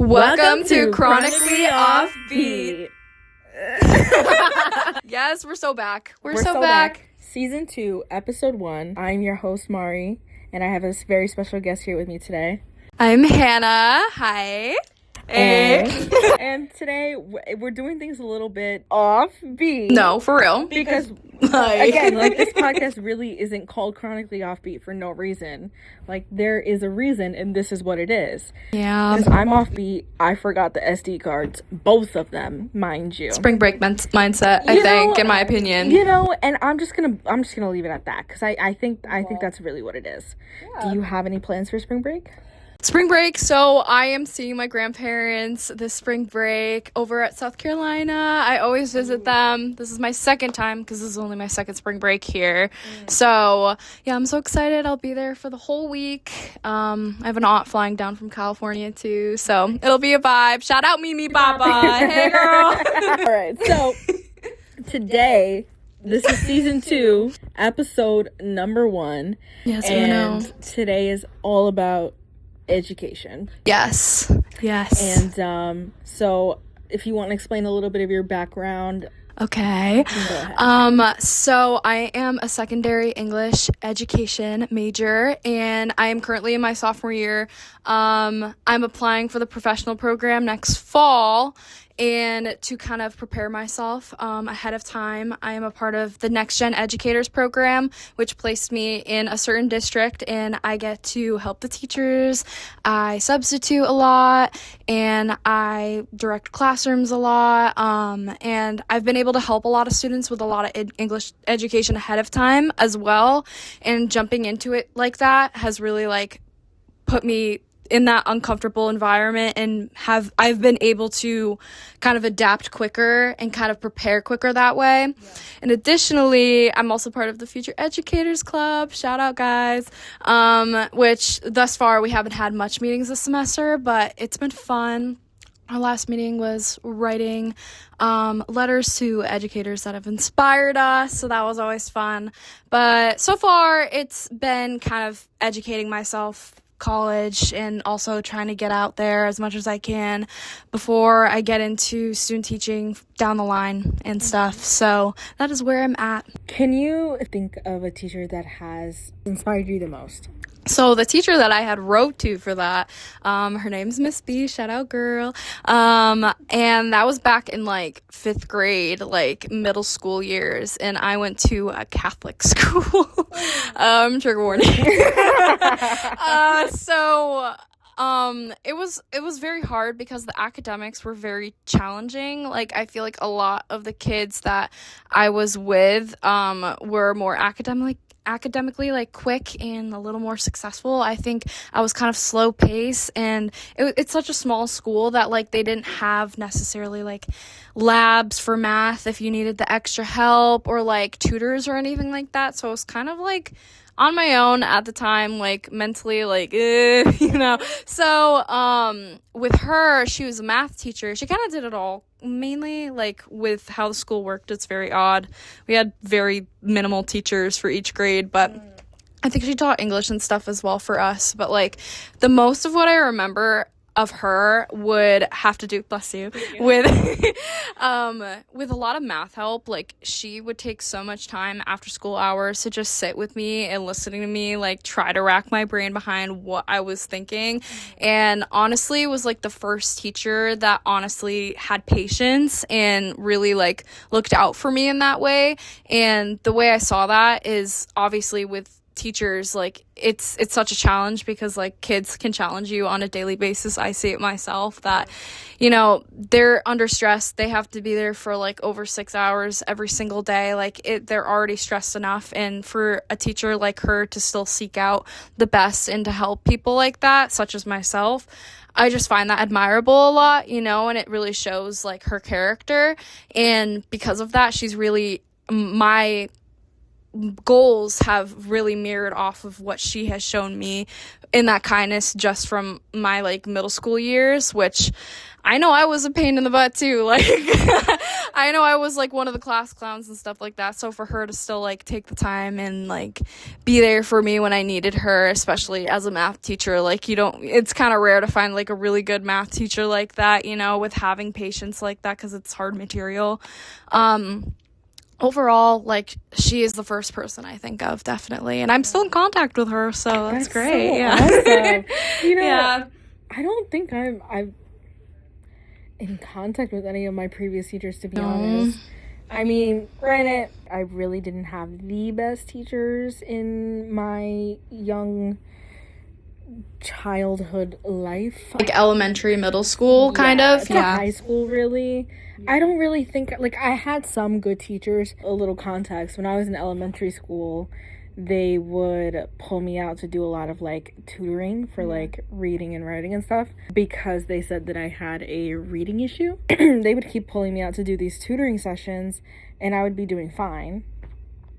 Welcome to Chronically Offbeat. Yes, we're so back. We're so back. Season 2, Episode 1. I'm your host, Mari, and I have a very special guest here with me today. I'm Hannah. Hi. And today, we're doing things a little bit offbeat. No, for real. Because, again, this podcast really isn't called Chronically Offbeat for no reason. There is a reason, and this is what it is. Yeah. Because I'm offbeat, I forgot the SD cards. Both of them, mind you. Spring break mindset, I think, in my opinion. And I'm just gonna leave it at that, because I think that's really what it is. Yeah. Do you have any plans for spring break? Spring break, so I am seeing my grandparents this spring break over at South Carolina. I always visit them. This is my second time because this is only my second spring break here. So, yeah, I'm so excited. I'll be there for the whole week. I have an aunt flying down from California, too, so it'll be a vibe. Shout out Mimi Papa. Hey, girl. All right, so today... This is Season 2, Episode number 1. Yes, and today is all about education. Yes. And so if you want to explain a little bit of your background. Okay. Go ahead. So I am a secondary English education major, and I am currently in my sophomore year. I'm applying for the professional program next fall. And to kind of prepare myself ahead of time, I am a part of the Next Gen Educators program, which placed me in a certain district, and I get to help the teachers. I substitute a lot, and I direct classrooms a lot, and I've been able to help a lot of students with a lot of English education ahead of time as well, and jumping into it like that has really put me in that uncomfortable environment, and I've been able to kind of adapt quicker and kind of prepare quicker that way. Yeah. And additionally, I'm also part of the Future Educators Club. Shout out, guys. Which thus far we haven't had much meetings this semester, but it's been fun. Our last meeting was writing letters to educators that have inspired us, so that was always fun. But so far, it's been kind of educating myself, college, and also trying to get out there as much as I can before I get into student teaching down the line and stuff. So that is where I'm at. Can you think of a teacher that has inspired you the most? So the teacher that I had wrote to for that, her name's Miss B, shout out girl, and that was back in 5th grade, middle school years, and I went to a Catholic school. Trigger warning. It was very hard because the academics were very challenging. I feel like a lot of the kids that I was with were more academically quick and a little more successful. I think I was kind of slow pace, and it's such a small school that they didn't have necessarily labs for math if you needed the extra help, or tutors or anything like that. So it was kind of on my own at the time, mentally, So, with her, she was a math teacher. She kind of did it all. Mainly, with how the school worked, it's very odd. We had very minimal teachers for each grade, but I think she taught English and stuff as well for us. But, the most of what I remember of her would have to do, bless you, with with a lot of math help. She would take so much time after school hours to just sit with me and listening to me try to rack my brain behind what I was thinking. And honestly was the first teacher that honestly had patience and really looked out for me in that way. And the way I saw that is obviously with teachers, it's such a challenge because kids can challenge you on a daily basis. I see it myself that they're under stress. They have to be there for over 6 hours every single day. They're already stressed enough, and for a teacher like her to still seek out the best and to help people like that, such as myself, I just find that admirable a lot, and it really shows her character. And because of that, she's really my goals have really mirrored off of what she has shown me in that kindness just from my middle school years, which I know I was a pain in the butt too. Like, I know I was like one of the class clowns and stuff like that. So for her to still like take the time and like be there for me when I needed her, especially as a math teacher, like it's kind of rare to find like a really good math teacher like that, you know, with having patience like that, because it's hard material. Overall, like, she is the first person I think of, definitely, and I'm still in contact with her, so that's great. So yeah. Awesome. You know, Yeah. I don't think I'm in contact with any of my previous teachers, to be honest. I mean, granted, I really didn't have the best teachers in my young childhood life. Like elementary, middle school, kind of. To high school, really. I don't really think, like, I had some good teachers. A little context, when I was in elementary school, they would pull me out to do a lot of like tutoring for like reading and writing and stuff, because they said that I had a reading issue. They would keep pulling me out to do these tutoring sessions, and I would be doing fine.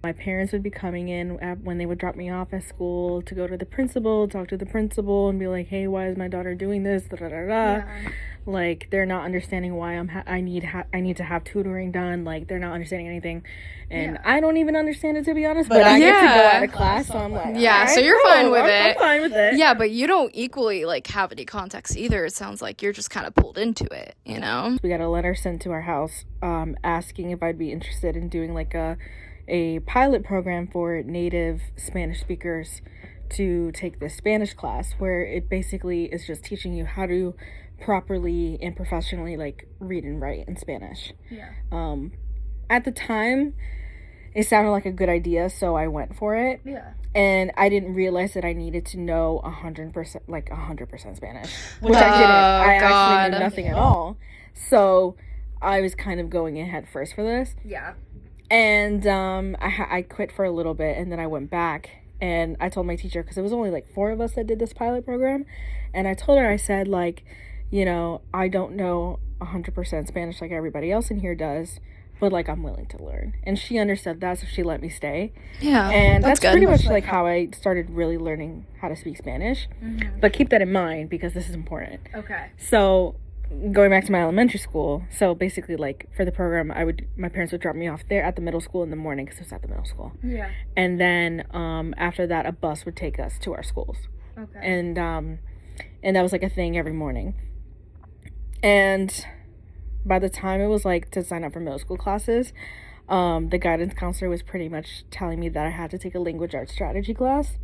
My parents would be coming in when they would drop me off at school to go to the principal, talk to the principal, and be like, hey, why is my daughter doing this? Da, da, da, da. Yeah. Like, they're not understanding why I need to have tutoring done. Like, they're not understanding anything. And I don't even understand it, to be honest. But I get to go out of class, so I'm like, yeah, so you're fine with it. I'm fine with it. Yeah, but you don't equally, like, have any context either. It sounds like you're just kind of pulled into it, you know? We got a letter sent to our house asking if I'd be interested in doing, like, a pilot program for native Spanish speakers to take this Spanish class, where it basically is just teaching you how to properly and professionally like read and write in Spanish. At the time it sounded like a good idea, so I went for it. And I didn't realize that I needed to know 100% Spanish, which I didn't. I actually knew nothing at all, so I was kind of going in head first for this. And I quit for a little bit, and then I went back, and I told my teacher, because it was only like 4 of us that did this pilot program, and I told her, I said, like, you know, I don't know 100% Spanish like everybody else in here does, but like I'm willing to learn. And she understood that, so she let me stay. And that's pretty much like how I started really learning how to speak Spanish. But keep that in mind, because this is important. So going back to my elementary school, so basically, like, for the program, my parents would drop me off there at the middle school in the morning, because it was at the middle school. And then after that, a bus would take us to our schools. And that was like a thing every morning. And by the time it was like to sign up for middle school classes, the guidance counselor was pretty much telling me that I had to take a language arts strategy class,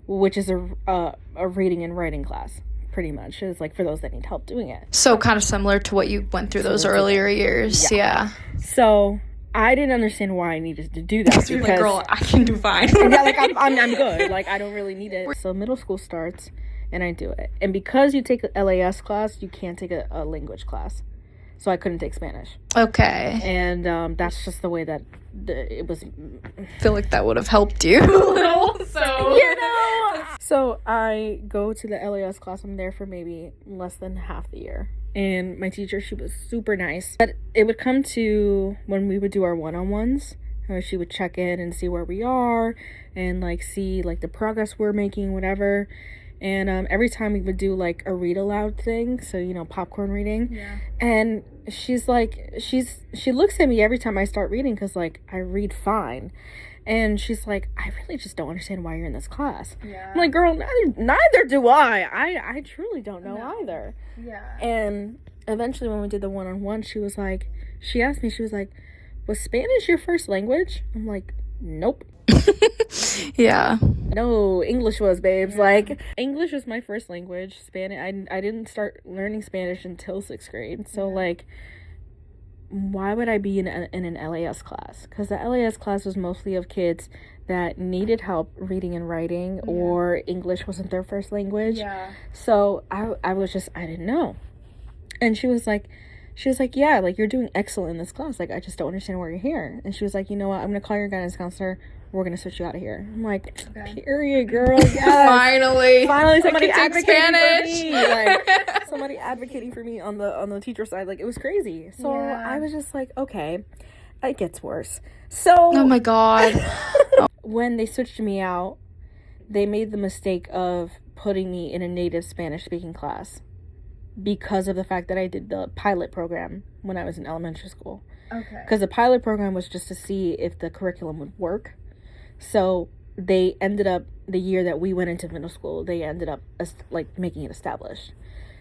which is a reading and writing class. Pretty much, is like for those that need help doing it. So kind of similar to what you went through those earlier years. So I didn't understand why I needed to do that, because you're like, girl, I can do fine. like I'm good. Like, I don't really need it. So middle school starts, and I do it. And because you take an LAS class, you can't take a language class. So I couldn't take Spanish. And that's just the way that it was. I feel like that would have helped you a little. So you know. So I go to the LAS class. I'm there for maybe less than half the year. And my teacher, she was super nice. But it would come to when we would do our one-on-ones, she would check in and see where we are, and like see like the progress we're making, whatever. And every time we would do like a read aloud thing, so, you know, popcorn reading. And she's like, she looks at me every time I start reading, because like I read fine. And she's like, I really just don't understand why you're in this class. I'm like, girl, neither do I. I truly don't know either. And eventually when we did the one-on-one, she asked me, she was like, was Spanish your first language? I'm like, nope. No, English was, babes. Like, English was my first language. Spanish, I didn't start learning Spanish until 6th grade. So like, why would I be in an LAS class? Because the LAS class was mostly of kids that needed help reading and writing, or English wasn't their first language. So I didn't know. And she was like, yeah, like, you're doing excellent in this class. Like, I just don't understand why you're here. And she was like, you know what? I'm going to call your guidance counselor. We're going to switch you out of here. I'm like, period, girl. Yes. Finally somebody advocating for me. Like, somebody advocating for me on the teacher side. Like, it was crazy. So I was just like, okay, it gets worse. So, oh my God. When they switched me out, they made the mistake of putting me in a native Spanish speaking class. because of the fact that I did the pilot program when I was in elementary school. Okay. Because the pilot program was just to see if the curriculum would work. So they ended up, the year that we went into middle school, they ended up like making it established.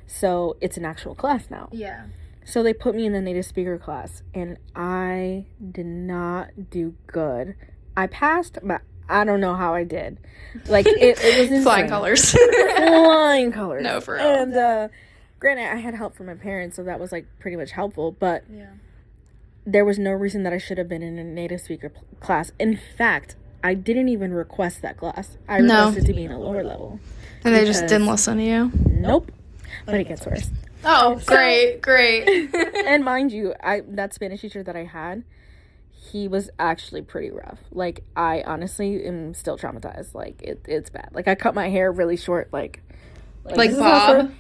So it's an actual class now. Yeah. So they put me in the native speaker class, and I did not do good. I passed, but I don't know how I did. Like, it was insane. Flying colors. Flying colors. No, for real. And granted, I had help from my parents, so that was like pretty much helpful, but there was no reason that I should have been in a native speaker class. In fact, I didn't even request that class. I requested to be in a lower level. And they just didn't listen to you? Nope. But it gets worse. Oh, great. And mind you, that Spanish teacher that I had, he was actually pretty rough. Like, I honestly am still traumatized. Like, it's bad. Like, I cut my hair really short, like Bob?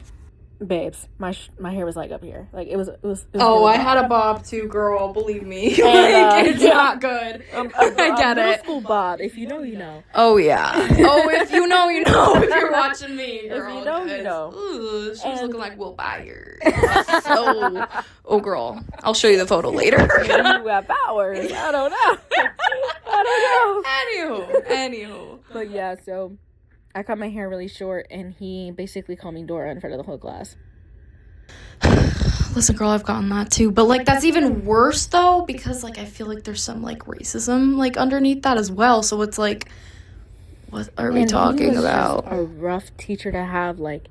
Babes, my hair was like up here. Like, it was Oh, really I had a bob too, girl. Believe me. And, it's not good. I get middle it. school bob. If you know, you know. Oh, yeah. Oh, if you know, you know. If you're watching me, girl. If you know, you know. Ooh, she was looking like Will Byers. Oh, girl. I'll show you the photo later. You have powers. I don't know. Anywho. But yeah, so I cut my hair really short, and he basically called me Dora in front of the whole class. Listen, girl, I've gotten that too. But, like, that's even worse, though, because, like, I feel like there's some, like, racism, like, underneath that as well. So it's like, what are we talking about? Just a rough teacher to have. Like,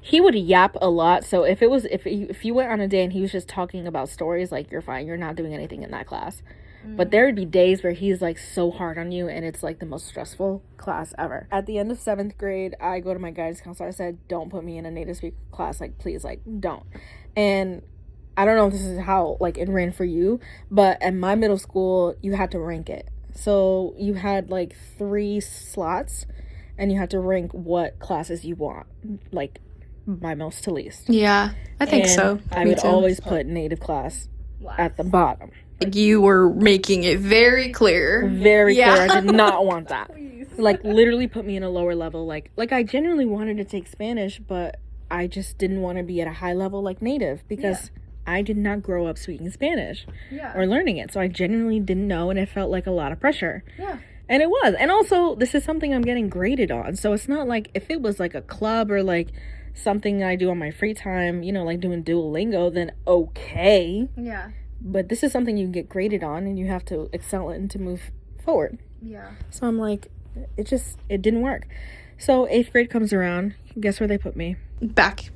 he would yap a lot. So if you went on a day and he was just talking about stories, like, you're fine. You're not doing anything in that class. But there would be days where he's, like, so hard on you, and it's, like, the most stressful class ever. At the end of 7th grade, I go to my guidance counselor. I said, don't put me in a native speaker class. Like, please, like, don't. And I don't know if this is how, like, it ran for you, but at my middle school, you had to rank it. So you had, like, 3 slots, and you had to rank what classes you want, like, by most to least. Yeah, I think so. I would always put native class at the bottom. You were making it very clear. Very clear. I did not want that. Like, literally put me in a lower level. Like I genuinely wanted to take Spanish, but I just didn't want to be at a high level like native because I did not grow up speaking Spanish or learning it. So I genuinely didn't know, and it felt like a lot of pressure. Yeah. And it was. And also, this is something I'm getting graded on. So it's not like if it was like a club or like something I do on my free time, you know, like doing Duolingo, then okay. Yeah. But this is something you get graded on, and you have to excel in to move forward. Yeah. So I'm like, it didn't work. So 8th grade comes around. Guess where they put me? Back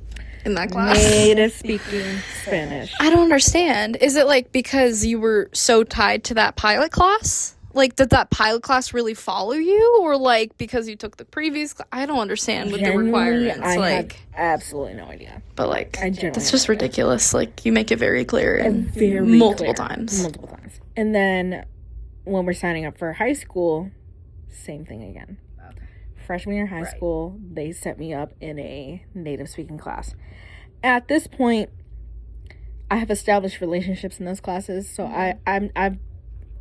in that class. Native speaking Spanish. I don't understand. Is it like because you were so tied to that pilot class? Like, did that pilot class really follow you? Or, like, because you took the previous class? I don't understand with the requirements. I like, have absolutely no idea. But, like, that's just no ridiculous. Like, you make it very clear and multiple times. Multiple times. And then when we're signing up for high school, same thing again. Okay. Freshman year high school, they set me up in a native speaking class. At this point, I have established relationships in those classes, so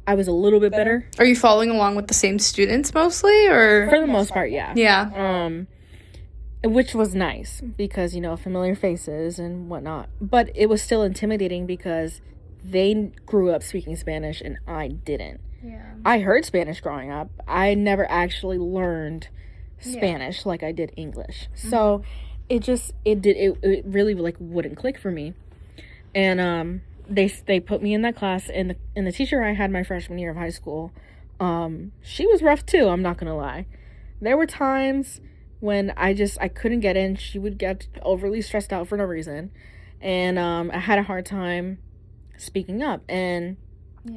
I was a little bit better. Are you following along with the same students mostly, or? For the most part, yeah. Yeah. Which was nice because, you know, familiar faces and whatnot. But it was still intimidating because they grew up speaking Spanish and I didn't. Yeah. I heard Spanish growing up. I never actually learned Spanish like I did English. Mm-hmm. So it really like wouldn't click for me. And they put me in that class, and the teacher I had my freshman year of high school, she was rough too, I'm not gonna lie. There were times when I couldn't get in. She would get overly stressed out for no reason, and I had a hard time speaking up. And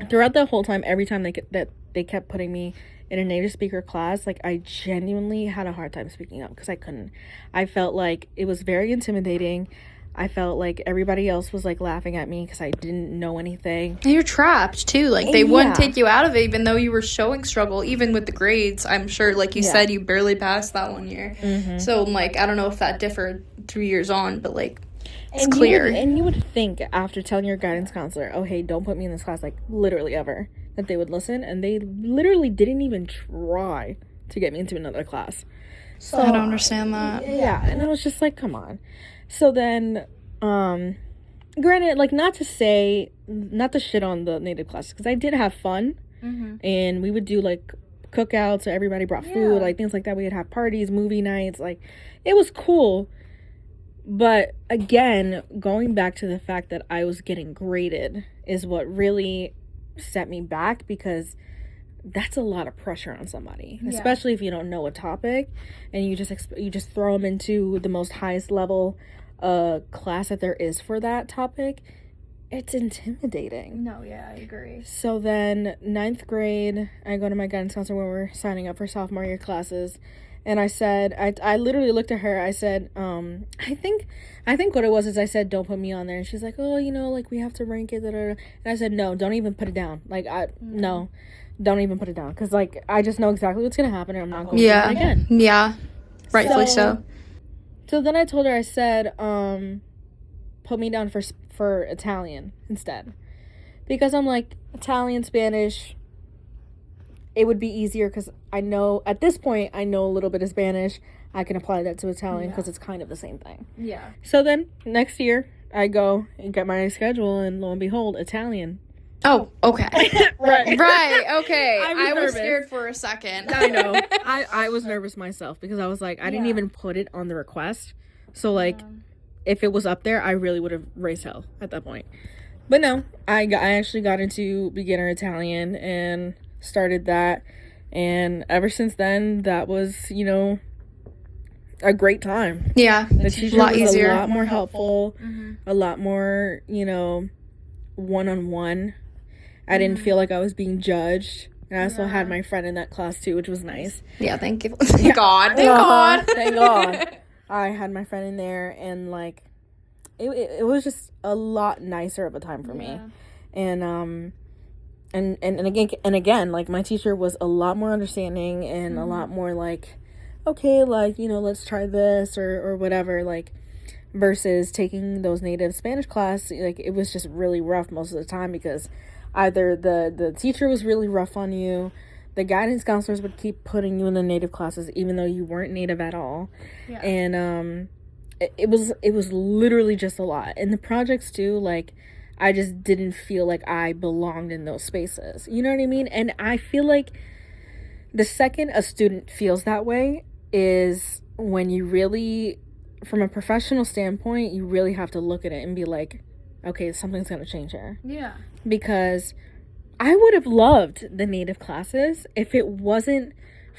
throughout the whole time, every time they kept putting me in a native speaker class, like, I genuinely had a hard time speaking up because I couldn't. I felt like it was very intimidating. I felt like everybody else was, like, laughing at me because I didn't know anything. And you're trapped, too. Like, they wouldn't take you out of it, even though you were showing struggle, even with the grades. I'm sure, like you said, you barely passed that one year. Mm-hmm. So, like, I don't know if that differed 3 years on, but, like, it's clear. You would think, after telling your guidance counselor, oh, hey, don't put me in this class, like, literally ever, that they would listen. And they literally didn't even try to get me into another class. So I don't understand that. Yeah, and I was just like, come on. So then, granted, like, not to shit on the native classes, because I did have fun, and we would do, like, cookouts, so everybody brought food, like, things like that. We would have parties, movie nights, like, it was cool. But again, going back to the fact that I was getting graded is what really set me back, because that's a lot of pressure on somebody, especially if you don't know a topic and you just throw them into the most highest level class that there is for that topic. It's intimidating. No, yeah, I agree. So then 9th grade, I go to my guidance counselor when we're signing up for sophomore year classes, and I said, I literally looked at her, I said, I think what it was is I said, don't put me on there. And she's like, oh, like, we have to rank it, da, da, da. And I said, no, don't even put it down. Like, no, don't even put it down. Because, like, I just know exactly what's going to happen, and I'm not going to do it again. Yeah, rightfully so. So then I told her, I said, put me down for Italian instead. Because I'm like, Italian, Spanish, it would be easier because I know, at this point, I know a little bit of Spanish. I can apply that to Italian because it's kind of the same thing. Yeah. So then, next year, I go and get my schedule, and lo and behold, Italian. Oh, okay. Right, okay. I was nervous. scared for a second. I know. I was nervous myself because I was like, I didn't even put it on the request. So, like, if it was up there, I really would have raised hell at that point. But no, I actually got into beginner Italian and started that, and ever since then, that was, a great time. Yeah, the teacher was easier, a lot more helpful, a lot more, one-on-one. I didn't feel like I was being judged. And I also had my friend in that class too, which was nice. Yeah, thank you. Thank God. Thank God. I had my friend in there, and like it was just a lot nicer of a time for me. And again, like, my teacher was a lot more understanding and a lot more like, okay, like, let's try this or whatever, like, versus taking those native Spanish class. Like, it was just really rough most of the time because either the teacher was really rough on you, the guidance counselors would keep putting you in the native classes even though you weren't native at all. And it was literally just a lot. And the projects too, like, I just didn't feel like I belonged in those spaces. You know what I mean? And I feel like the second a student feels that way is when you really, from a professional standpoint, you really have to look at it and be like, okay, something's going to change here. Yeah. Because I would have loved the native classes if it wasn't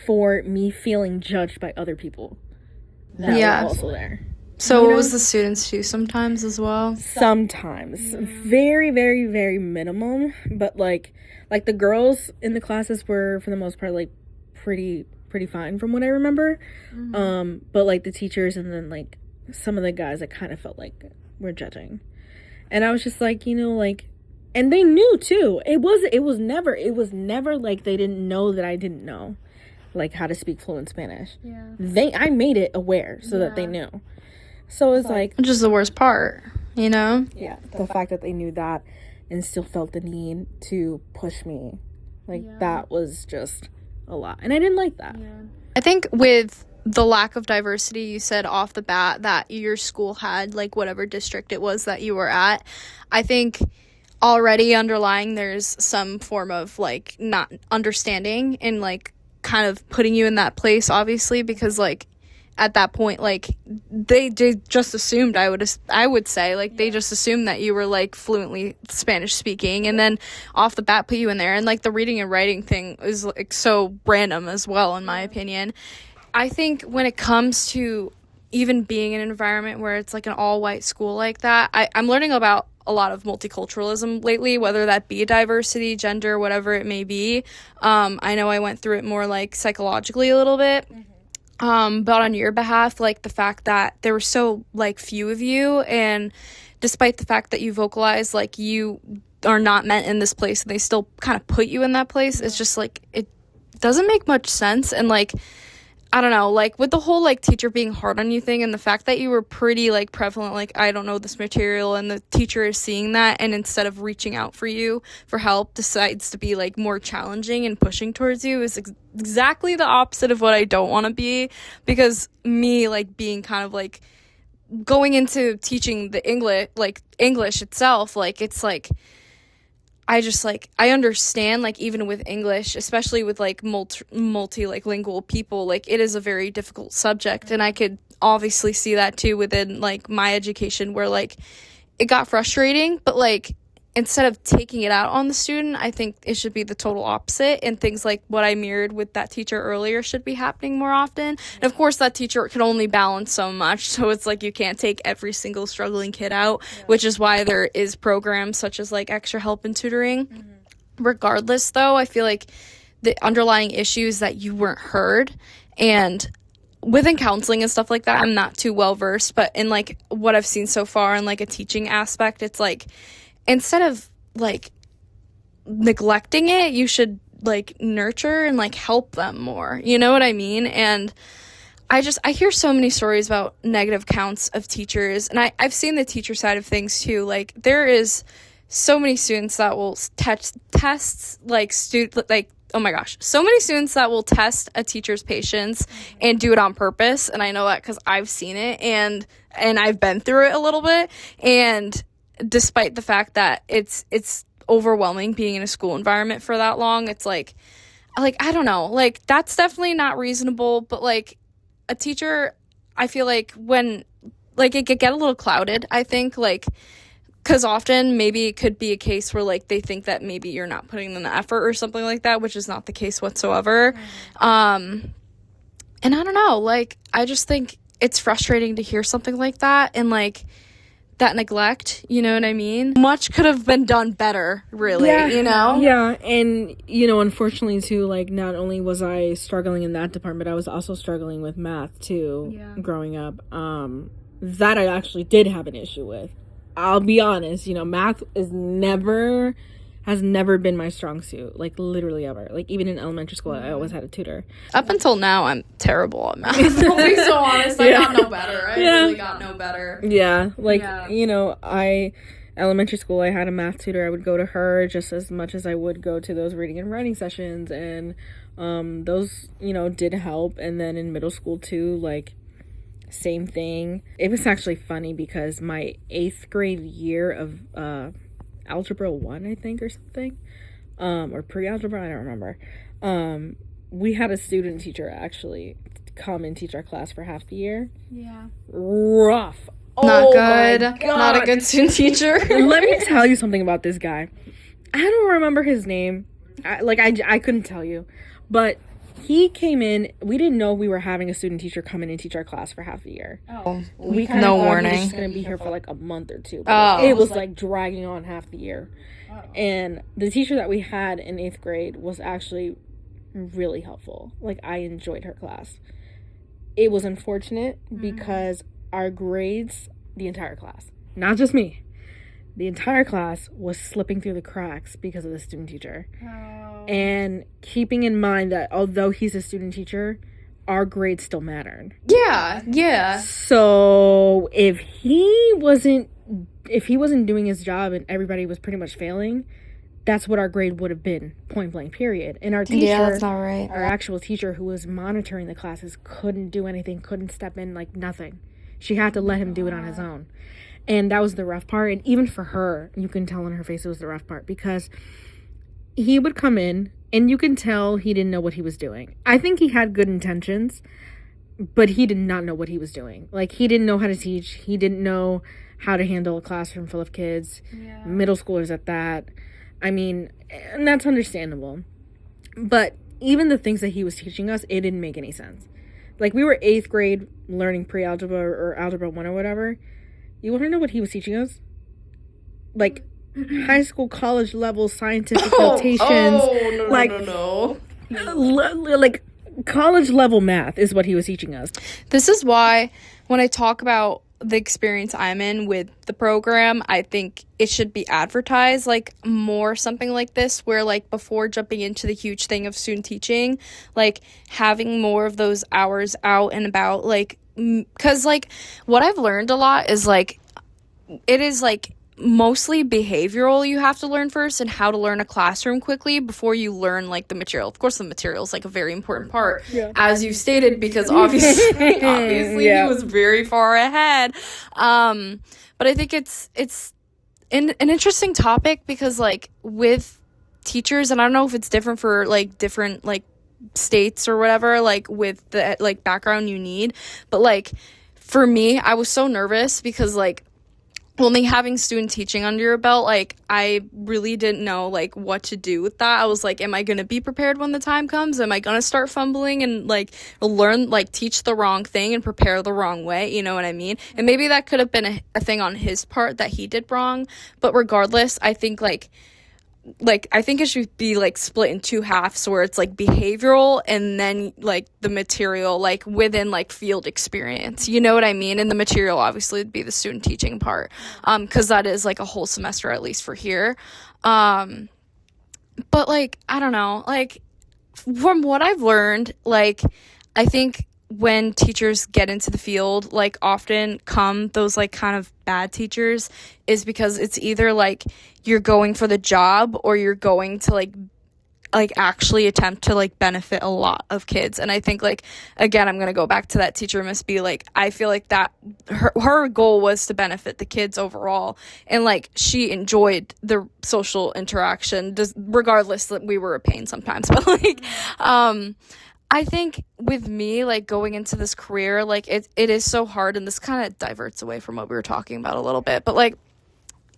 for me feeling judged by other people that were also there. So what was the students do sometimes as well? Sometimes. Very, very, very minimum. But like the girls in the classes were, for the most part, like, pretty fine from what I remember. But like the teachers and then like some of the guys, I kind of felt like were judging. And I was just like, like, and they knew too. It was never like they didn't know that I didn't know, like, how to speak fluent Spanish. I made it aware so that they knew. So it's like, which is the worst part, Yeah, the fact that they knew that and still felt the need to push me, like, that was just a lot. And I didn't like that. I think with the lack of diversity, you said off the bat that your school had, like, whatever district it was that you were at. I think already underlying there's some form of, like, not understanding and, like, kind of putting you in that place, obviously, because, like, at that point, like, they just assumed, I would say, like, they just assumed that you were, like, fluently Spanish speaking, and then off the bat put you in there. And, like, the reading and writing thing is, like, so random as well, in my opinion. I think when it comes to even being in an environment where it's, like, an all-white school like that, I'm learning about a lot of multiculturalism lately, whether that be diversity, gender, whatever it may be. I know I went through it more, like, psychologically a little bit. But on your behalf, like, the fact that there were so, like, few of you, and despite the fact that you vocalize, like, you are not meant in this place, and they still kind of put you in that place, it's just, like, it doesn't make much sense. And, like, I don't know, like, with the whole, like, teacher being hard on you thing, and the fact that you were pretty, like, prevalent, like, I don't know this material, and the teacher is seeing that, and instead of reaching out for you for help, decides to be, like, more challenging and pushing towards you, is exactly the opposite of what I don't want to be. Because me, like, being kind of, like, going into teaching the English itself, like, it's like, I just, like, I understand, like, even with English, especially with, like, multi like, lingual people, like, it is a very difficult subject, and I could obviously see that, too, within, like, my education, where, like, it got frustrating, but, like, instead of taking it out on the student, I think it should be the total opposite, and things like what I mirrored with that teacher earlier should be happening more often. And of course, that teacher can only balance so much, so it's like you can't take every single struggling kid out, which is why there is programs such as, like, extra help and tutoring. Regardless, though, I feel like the underlying issue is that you weren't heard, and within counseling and stuff like that, I'm not too well versed, but in, like, what I've seen so far in, like, a teaching aspect, it's like, instead of, like, neglecting it, you should, like, nurture and, like, help them more. You know what I mean? And I hear so many stories about negative counts of teachers, and I've seen the teacher side of things, too. Like, there is so many students that will test, like, oh my gosh, so many students that will test a teacher's patience and do it on purpose, and I know that because I've seen it, and I've been through it a little bit, and despite the fact that it's overwhelming being in a school environment for that long, it's like I don't know, like, that's definitely not reasonable, but, like, a teacher, I feel like when, like, it could get a little clouded, I think, like, because often maybe it could be a case where, like, they think that maybe you're not putting in the effort or something like that, which is not the case whatsoever. And I don't know, like, I just think it's frustrating to hear something like that, and, like, that neglect, you know what I mean? Much could have been done better, really, you know? Yeah, and, you know, unfortunately, too, like, not only was I struggling in that department, I was also struggling with math, too, growing up. That I actually did have an issue with. I'll be honest, you know, math has never been my strong suit, like, literally ever. Like, even in elementary school, I always had a tutor. Up until now, I'm terrible at math. I'll be so honest, I got no better. I really got no better. Yeah, like, you know, elementary school, I had a math tutor. I would go to her just as much as I would go to those reading and writing sessions, and those, you know, did help. And then in middle school, too, like, same thing. It was actually funny because my 8th grade year of Algebra 1, I think, or something, or pre-algebra, I don't remember, we had a student teacher actually come and teach our class for half the year. Rough. Not good. Not a good student teacher. Let me tell you something about this guy. I don't remember his name. I couldn't tell you, but he came in. We didn't know we were having a student teacher come in and teach our class for half a year. We no warning. He was just gonna be here for like a month or two. But it was like dragging on half the year. And the teacher that we had in 8th grade was actually really helpful. Like, I enjoyed her class. It was unfortunate because our grades, the entire class, not just me, the entire class was slipping through the cracks because of the student teacher. And keeping in mind that although he's a student teacher, our grades still mattered. Yeah. So if he wasn't doing his job and everybody was pretty much failing, that's what our grade would have been, point blank, period. And our teacher, that's not right. Our actual teacher who was monitoring the classes couldn't do anything, couldn't step in, like, nothing. She had to let him do it on his own. And that was the rough part. And even for her, you can tell in her face it was the rough part, because he would come in and you can tell he didn't know what he was doing. I think he had good intentions, but he did not know what he was doing. Like, he didn't know how to teach. He didn't know how to handle a classroom full of kids, middle schoolers at that. I mean, and that's understandable. But even the things that he was teaching us, it didn't make any sense. Like, we were 8th grade learning pre-algebra or algebra 1 or whatever. You want to know what he was teaching us? Like, high school, college level scientific notations. No. Like, college level math is what he was teaching us. This is why when I talk about the experience I'm in with the program, I think it should be advertised, like, more something like this, where, like, before jumping into the huge thing of student teaching, like, having more of those hours out and about, like, because, like, what I've learned a lot is, like, it is, like, mostly behavioral you have to learn first, and how to learn a classroom quickly before you learn like the material. Of course, the material is like a very important part, as you stated, because obviously he was very far ahead. But I think it's an interesting topic, because like with teachers, and I don't know if it's different for like different like states or whatever, like with the like background you need, but like for me, I was so nervous because like only having student teaching under your belt, like I really didn't know like what to do with that. I was like, am I going to be prepared when the time comes? Am I going to start fumbling and like learn, like teach the wrong thing and prepare the wrong way? You know what I mean? And maybe that could have been a thing on his part that he did wrong. But regardless, I think I think it should be like split in two halves, where it's like behavioral and then like the material, like within like field experience, you know what I mean? And the material obviously would be the student teaching part, because that is like a whole semester, at least for here. But like I don't know, like from what I've learned, like I think when teachers get into the field, like often come those like kind of bad teachers, is because it's either like you're going for the job or you're going to like actually attempt to like benefit a lot of kids. And I think like, again, I'm going to go back to that teacher must be like, I feel like that her goal was to benefit the kids overall. And like, she enjoyed the social interaction, just regardless that we were a pain sometimes, but like, I think with me, like going into this career, like it is so hard, and this kind of diverts away from what we were talking about a little bit, but like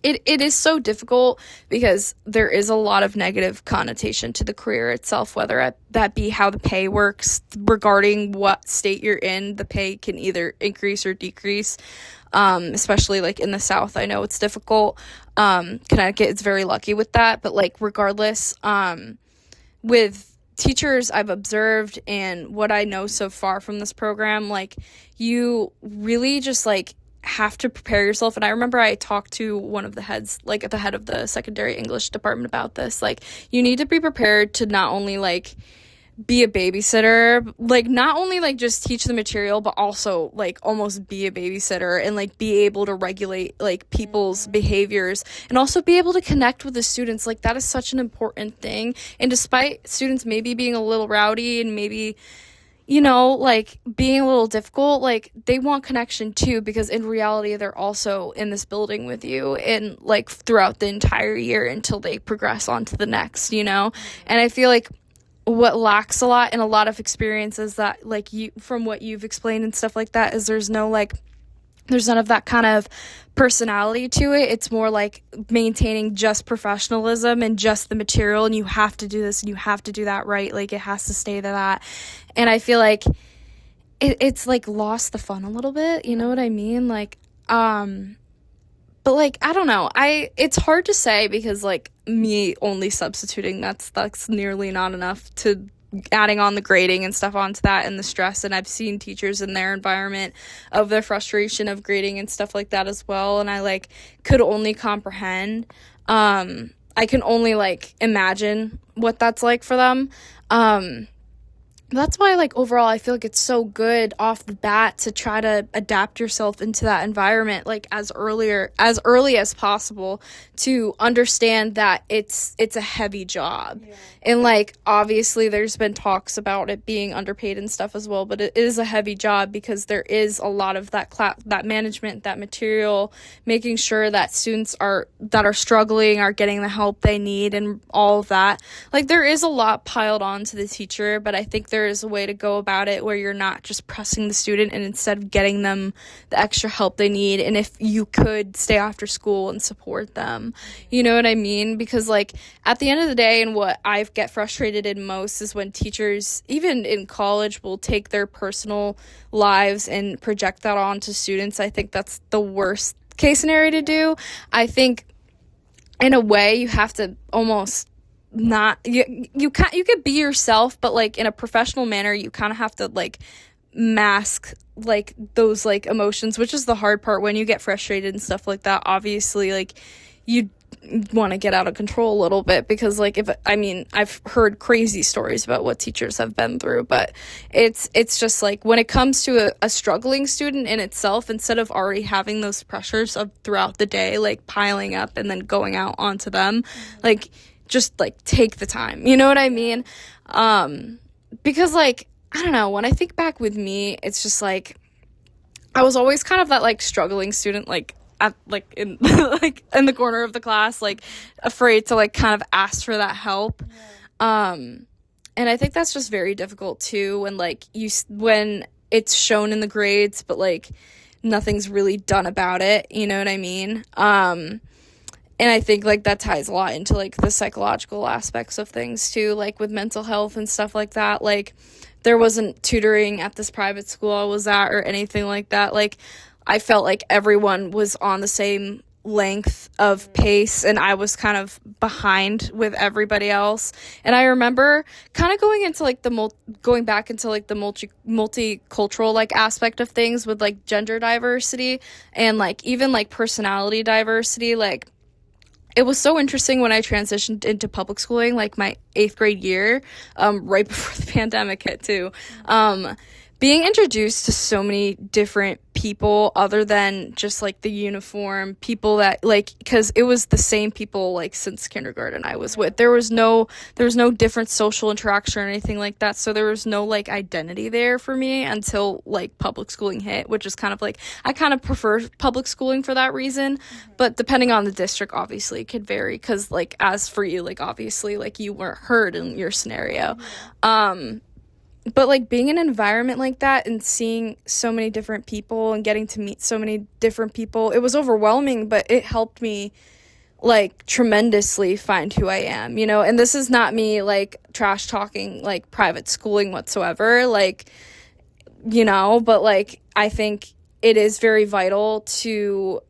it is so difficult because there is a lot of negative connotation to the career itself, whether that be how the pay works regarding what state you're in. The pay can either increase or decrease, especially like in the South. I know it's difficult. Connecticut is very lucky with that, but like regardless, with teachers I've observed and what I know so far from this program, like you really just like have to prepare yourself. And I remember I talked to one of the heads, like at the head of the secondary English department, about this. Like you need to be prepared to not only like be a babysitter, like not only like just teach the material, but also like almost be a babysitter and like be able to regulate like people's behaviors and also be able to connect with the students. Like that is such an important thing. And despite students maybe being a little rowdy and maybe, you know, like being a little difficult, like they want connection too, because in reality they're also in this building with you and like throughout the entire year until they progress on to the next, you know. And I feel like what lacks a lot in a lot of experiences that like you, from what you've explained and stuff like that, is there's none of that kind of personality to it. It's more like maintaining just professionalism and just the material, and you have to do this and you have to do that right. Like it has to stay to that. And I feel like it's like lost the fun a little bit, you know what I mean? Like, but like, I don't know. It's hard to say because like me only substituting, that's nearly not enough to adding on the grading and stuff onto that and the stress. And I've seen teachers in their environment of their frustration of grading and stuff like that as well. And I like could only comprehend. I can only like imagine what that's like for them. That's why like overall I feel like it's so good off the bat to try to adapt yourself into that environment like as early as possible, to understand that it's a heavy job. Yeah. And like obviously there's been talks about it being underpaid and stuff as well, but it is a heavy job because there is a lot of that that management, that material, making sure that students that are struggling are getting the help they need and all of that. Like there is a lot piled on to the teacher, but I think there is a way to go about it where you're not just pressing the student and instead of getting them the extra help they need. And if you could stay after school and support them, you know what I mean? Because like at the end of the day, and what I get frustrated in most is when teachers, even in college, will take their personal lives and project that onto students. I think that's the worst case scenario to do. I think in a way you have to almost not you could be yourself, but like in a professional manner you kind of have to like mask like those like emotions, which is the hard part when you get frustrated and stuff like that. Obviously like you want to get out of control a little bit, because like I've heard crazy stories about what teachers have been through, but it's just like when it comes to a struggling student in itself, instead of already having those pressures of throughout the day like piling up and then going out onto them, like just like take the time, you know what I mean? Because like I don't know, when I think back with me, it's just like I was always kind of that like struggling student, like at like in like in the corner of the class, like afraid to like kind of ask for that help. And I think that's just very difficult too, when like when it's shown in the grades but like nothing's really done about it, you know what I mean? And I think like that ties a lot into like the psychological aspects of things too, like with mental health and stuff like that. Like there wasn't tutoring at this private school I was at or anything like that. Like I felt like everyone was on the same length of pace and I was kind of behind with everybody else. And I remember kind of going into like going back into like the multicultural like aspect of things with like gender diversity and like even like personality diversity. Like it was so interesting when I transitioned into public schooling, like my 8th grade year, right before the pandemic hit too. Being introduced to so many different people other than just like the uniform people that like, because it was the same people like since kindergarten I was with. There was no different social interaction or anything like that, so there was no like identity there for me until like public schooling hit, which is kind of like I kind of prefer public schooling for that reason. But depending on the district, obviously it could vary, because like as for you, like obviously like you weren't heard in your scenario. But, like, being in an environment like that and seeing so many different people and getting to meet so many different people, it was overwhelming, but it helped me, like, tremendously find who I am, you know? And this is not me, like, trash-talking, like, private schooling whatsoever, like, you know? But, like, I think it is very vital to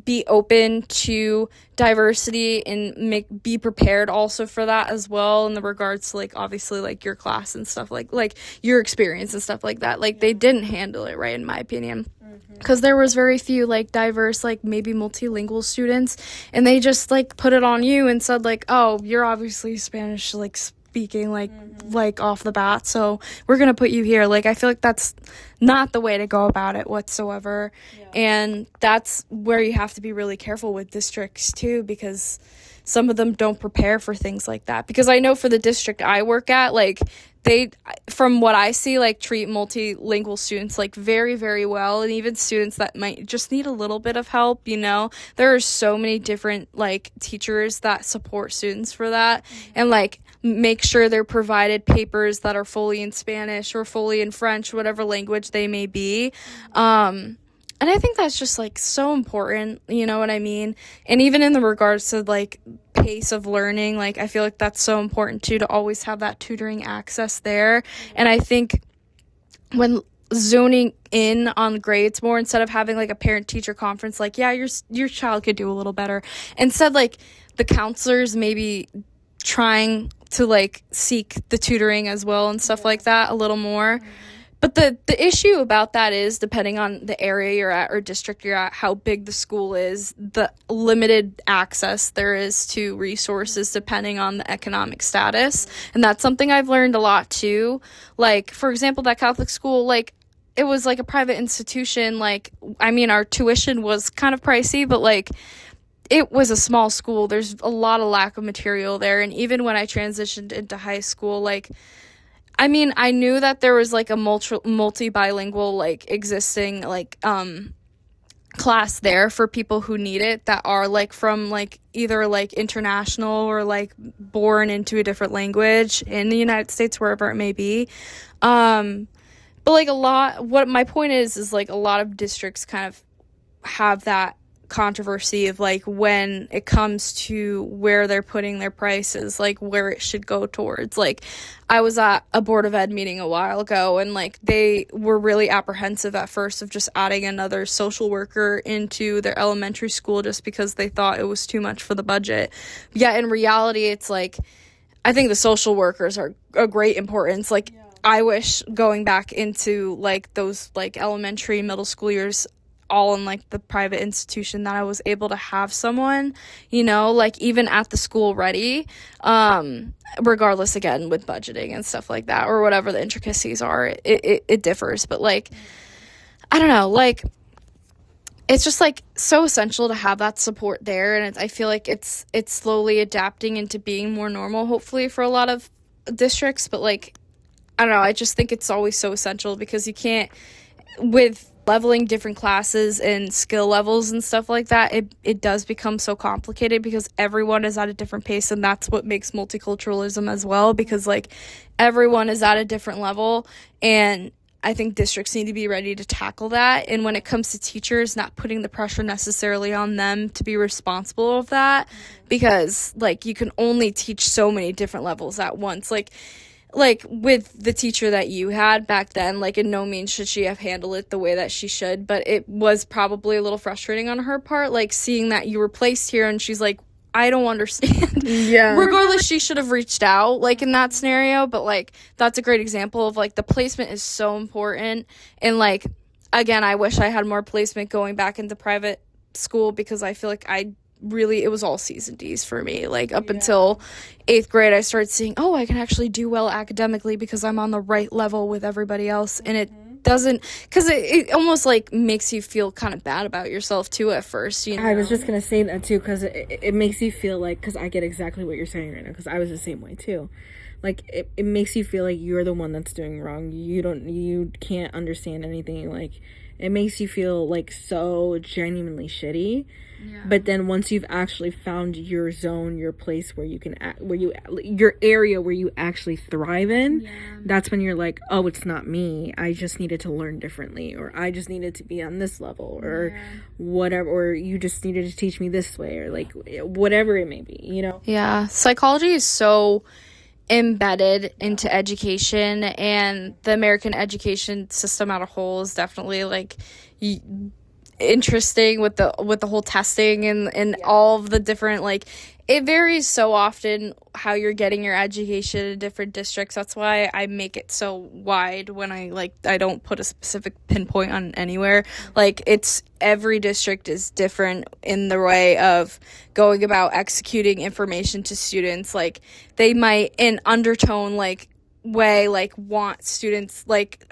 be open to diversity and be prepared also for that as well, in the regards to like obviously like your class and stuff like your experience and stuff like that. Like they didn't handle it right, in my opinion, because there was very few like diverse, like maybe multilingual students, and they just like put it on you and said like, oh, you're obviously Spanish like speaking like off the bat, so we're gonna put you here. Like I feel like that's not the way to go about it whatsoever. And that's where you have to be really careful with districts too, because some of them don't prepare for things like that. Because I know for the district I work at, like they, from what I see, like treat multilingual students like very, very well, and even students that might just need a little bit of help, you know. There are so many different like teachers that support students for that, and like make sure they're provided papers that are fully in Spanish or fully in French, whatever language they may be. And I think that's just like so important, you know what I mean? And even in the regards to like pace of learning, like I feel like that's so important too, to always have that tutoring access there. And I think when zoning in on grades more, instead of having like a parent teacher conference, like, yeah, your child could do a little better, instead like the counselors maybe trying to like seek the tutoring as well and stuff like that a little more. But the issue about that is, depending on the area you're at or district you're at, how big the school is, the limited access there is to resources depending on the economic status. And that's something I've learned a lot too. Like, for example, that Catholic school, like, it was like a private institution. Like, I mean, our tuition was kind of pricey, but like, it was a small school. There's a lot of lack of material there. And even when I transitioned into high school, like, I mean, I knew that there was like a multi-bilingual like existing like class there for people who need it, that are like from like either like international or like born into a different language in the United States, wherever it may be. But like what my point is like a lot of districts kind of have that controversy of like when it comes to where they're putting their prices, like where it should go towards. Like I was at a Board of Ed meeting a while ago, and like they were really apprehensive at first of just adding another social worker into their elementary school just because they thought it was too much for the budget. Yeah, in reality, it's like I think the social workers are a great importance. Like I wish going back into like those like elementary, middle school years, all in like the private institution that I was able to have someone, you know, like even at the school ready, regardless, again, with budgeting and stuff like that, or whatever the intricacies are, it differs. But like, I don't know, like, it's just like so essential to have that support there. And I feel like it's slowly adapting into being more normal, hopefully, for a lot of districts. But like, I don't know, I just think it's always so essential, because you can't, with leveling different classes and skill levels and stuff like that, it does become so complicated, because everyone is at a different pace. And that's what makes multiculturalism as well, because like everyone is at a different level, and I think districts need to be ready to tackle that. And when it comes to teachers, not putting the pressure necessarily on them to be responsible of that, because like you can only teach so many different levels at once. Like with the teacher that you had back then, like in no means should she have handled it the way that she should, but it was probably a little frustrating on her part, like seeing that you were placed here and she's like, I don't understand. Yeah. Regardless, she should have reached out, like, in that scenario. But, like, that's a great example of, like, the placement is so important. And, like, again, I wish I had more placement going back into private school, because I feel like it was all C's and D's for me. Like, up until 8th grade, I started seeing, oh, I can actually do well academically because I'm on the right level with everybody else. And it doesn't, because it almost like makes you feel kind of bad about yourself too at first, you know. I was just gonna say that too, because it makes you feel like, because I get exactly what you're saying right now, because I was the same way too. Like it makes you feel like you're the one that's doing wrong. You can't understand anything. Like it makes you feel like so genuinely shitty. Yeah. But then once you've actually found your zone, your place where you can your area where you actually thrive in, that's when you're like, oh, it's not me. I just needed to learn differently, or I just needed to be on this level, or whatever, or you just needed to teach me this way, or like whatever it may be, you know? Yeah, psychology is so embedded into education, and the American education system as a whole is definitely like interesting with the whole testing and all of the different, like, it varies so often how you're getting your education in different districts. That's why I make it so wide when I don't put a specific pinpoint on anywhere. Like, it's every district is different in the way of going about executing information to students. Like, they might in undertone like way like want students like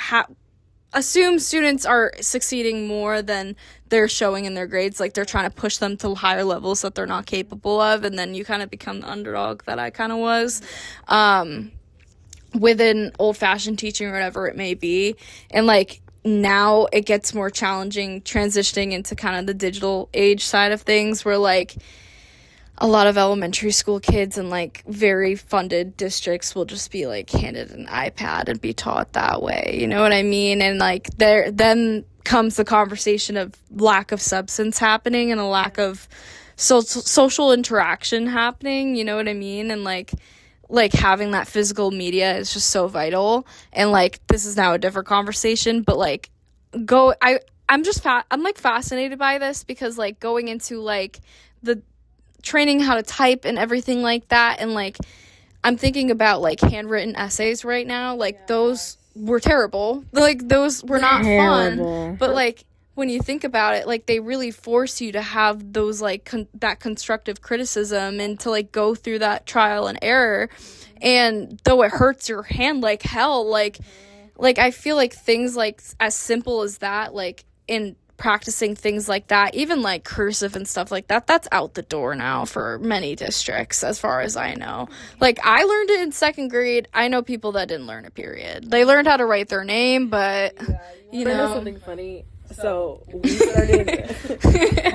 assume students are succeeding more than they're showing in their grades. Like, they're trying to push them to higher levels that they're not capable of, and then you kind of become the underdog that I kind of was within old-fashioned teaching or whatever it may be. And like, now it gets more challenging transitioning into kind of the digital age side of things, where like a lot of elementary school kids in like very funded districts will just be like handed an iPad and be taught that way, you know what I mean? And like there then comes the conversation of lack of substance happening and a lack of social interaction happening, you know what I mean? And like having that physical media is just so vital. And like, this is now a different conversation, but like I'm like fascinated by this, because like going into like the training how to type and everything like that, and like I'm thinking about like handwritten essays right now, like those were terrible, like those were not fun, but like when you think about it, like they really force you to have those like that constructive criticism and to like go through that trial and error. And though it hurts your hand like hell, like I feel like things like as simple as that, like in practicing things like that, even like cursive and stuff like that, that's out the door now for many districts as far as I know. Like, I learned it in 2nd grade. I know people that didn't learn it, period. They learned how to write their name, but you know something funny. So we started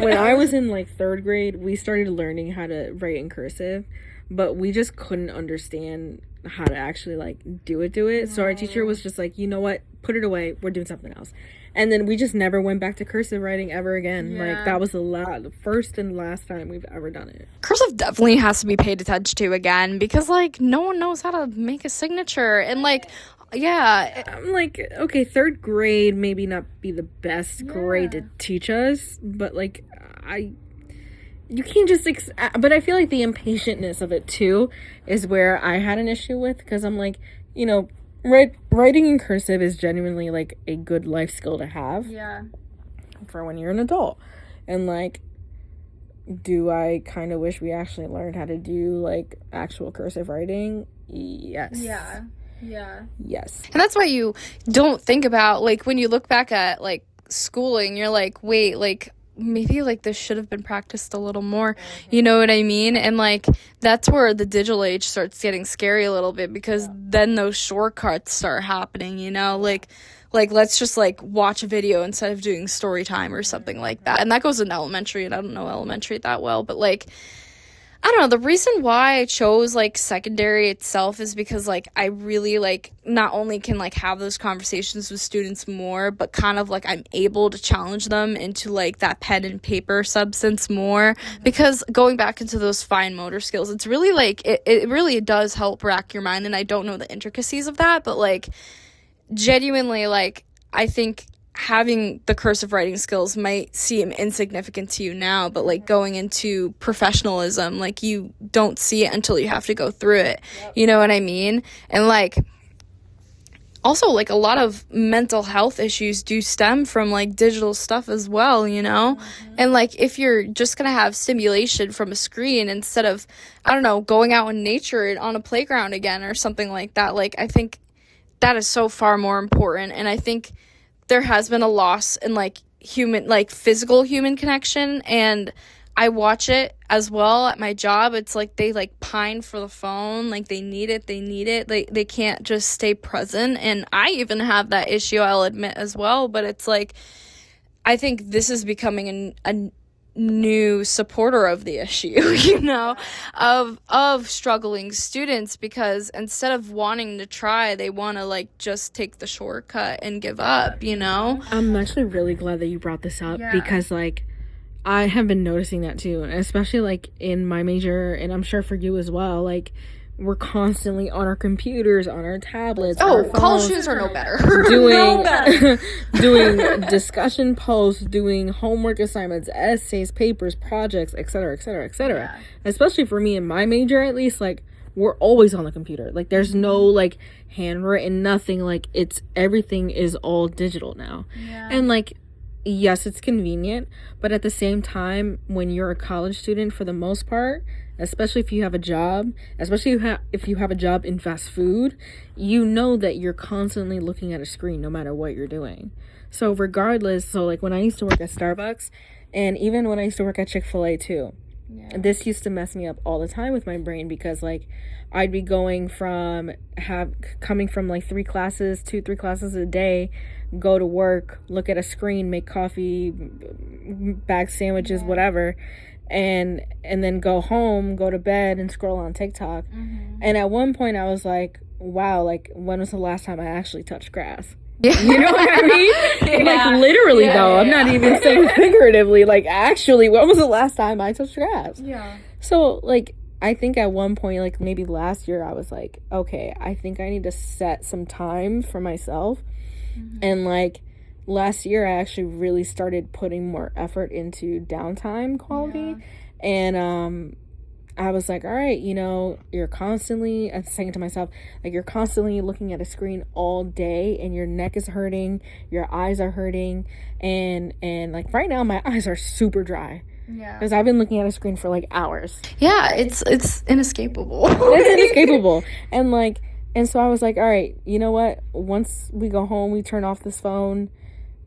when I was in like 3rd grade, we started learning how to write in cursive, but we just couldn't understand how to actually like do it. So our teacher was just like, you know what, put it away, we're doing something else. And then we just never went back to cursive writing ever again. Like, that was the first and last time we've ever done it. Cursive definitely has to be paid attention to again, because like no one knows how to make a signature. And like, I'm like, okay, 3rd grade maybe not be the best grade to teach us, but like you can't just but I feel like the impatientness of it too is where I had an issue with, because I'm like, you know, writing in cursive is genuinely like a good life skill to have for when you're an adult. And like, do I kind of wish we actually learned how to do like actual cursive writing? Yes. Yeah. Yes. And that's why you don't think about, like, when you look back at, like, schooling, you're like, wait, like, maybe, like, this should have been practiced a little more. You know what I mean? And, like, that's where the digital age starts getting scary a little bit, because then those shortcuts start happening, you know? Like, let's just, like, watch a video instead of doing story time or something like that. And that goes in elementary, and I don't know elementary that well, but, like, I don't know, the reason why I chose, like, secondary itself is because, like, I really, like, not only can, like, have those conversations with students more, but kind of, like, I'm able to challenge them into, like, that pen and paper substance more, because going back into those fine motor skills, it's really, like, it really does help rack your mind, and I don't know the intricacies of that, but, like, genuinely, like, I think having the cursive writing skills might seem insignificant to you now, but like going into professionalism, like you don't see it until you have to go through it. You know what I mean? And like also, like, a lot of mental health issues do stem from like digital stuff as well, you know? And like if you're just gonna have stimulation from a screen instead of, I don't know, going out in nature and on a playground again or something like that, like I think that is so far more important. And I think there has been a loss in like physical human connection, and I watch it as well at my job. It's like they like pine for the phone, like they need it, they can't just stay present. And I even have that issue, I'll admit, as well. But it's like I think this is becoming a new supporter of the issue, you know, of struggling students, because instead of wanting to try, they want to like just take the shortcut and give up, you know? I'm actually really glad that you brought this up, because like I have been noticing that too, especially like in my major, and I'm sure for you as well, like we're constantly on our computers, on our tablets. Oh, college students are no better. Doing discussion posts, doing homework assignments, essays, papers, projects, etc., etc., etc. Especially for me in my major, at least, like we're always on the computer. Like there's no like handwritten, nothing. Like everything is all digital now. And like, yes, it's convenient, but at the same time, when you're a college student, for the most part, especially if you have a job, especially if you have a job in fast food, you know that you're constantly looking at a screen no matter what you're doing. So regardless, so like when I used to work at Starbucks, and even when I used to work at Chick-fil-A too, this used to mess me up all the time with my brain, because like I'd be coming from like 3 classes a day, go to work, look at a screen, make coffee, bag sandwiches, whatever, and then go home, go to bed, and scroll on TikTok. And at one point I was like, wow, like when was the last time I actually touched grass? You know what I mean? Like literally though, I'm not even saying figuratively, like actually, when was the last time I touched grass? So like I think at one point, like maybe last year, I was like, okay, I think I need to set some time for myself. And like last year, I actually really started putting more effort into downtime quality. And I was like, all right, you know, you're constantly, I'm saying to myself, like you're constantly looking at a screen all day, and your neck is hurting, your eyes are hurting, and like right now my eyes are super dry. Because I've been looking at a screen for like hours. It's inescapable. It's inescapable. And so I was like, all right, you know what? Once we go home, we turn off this phone,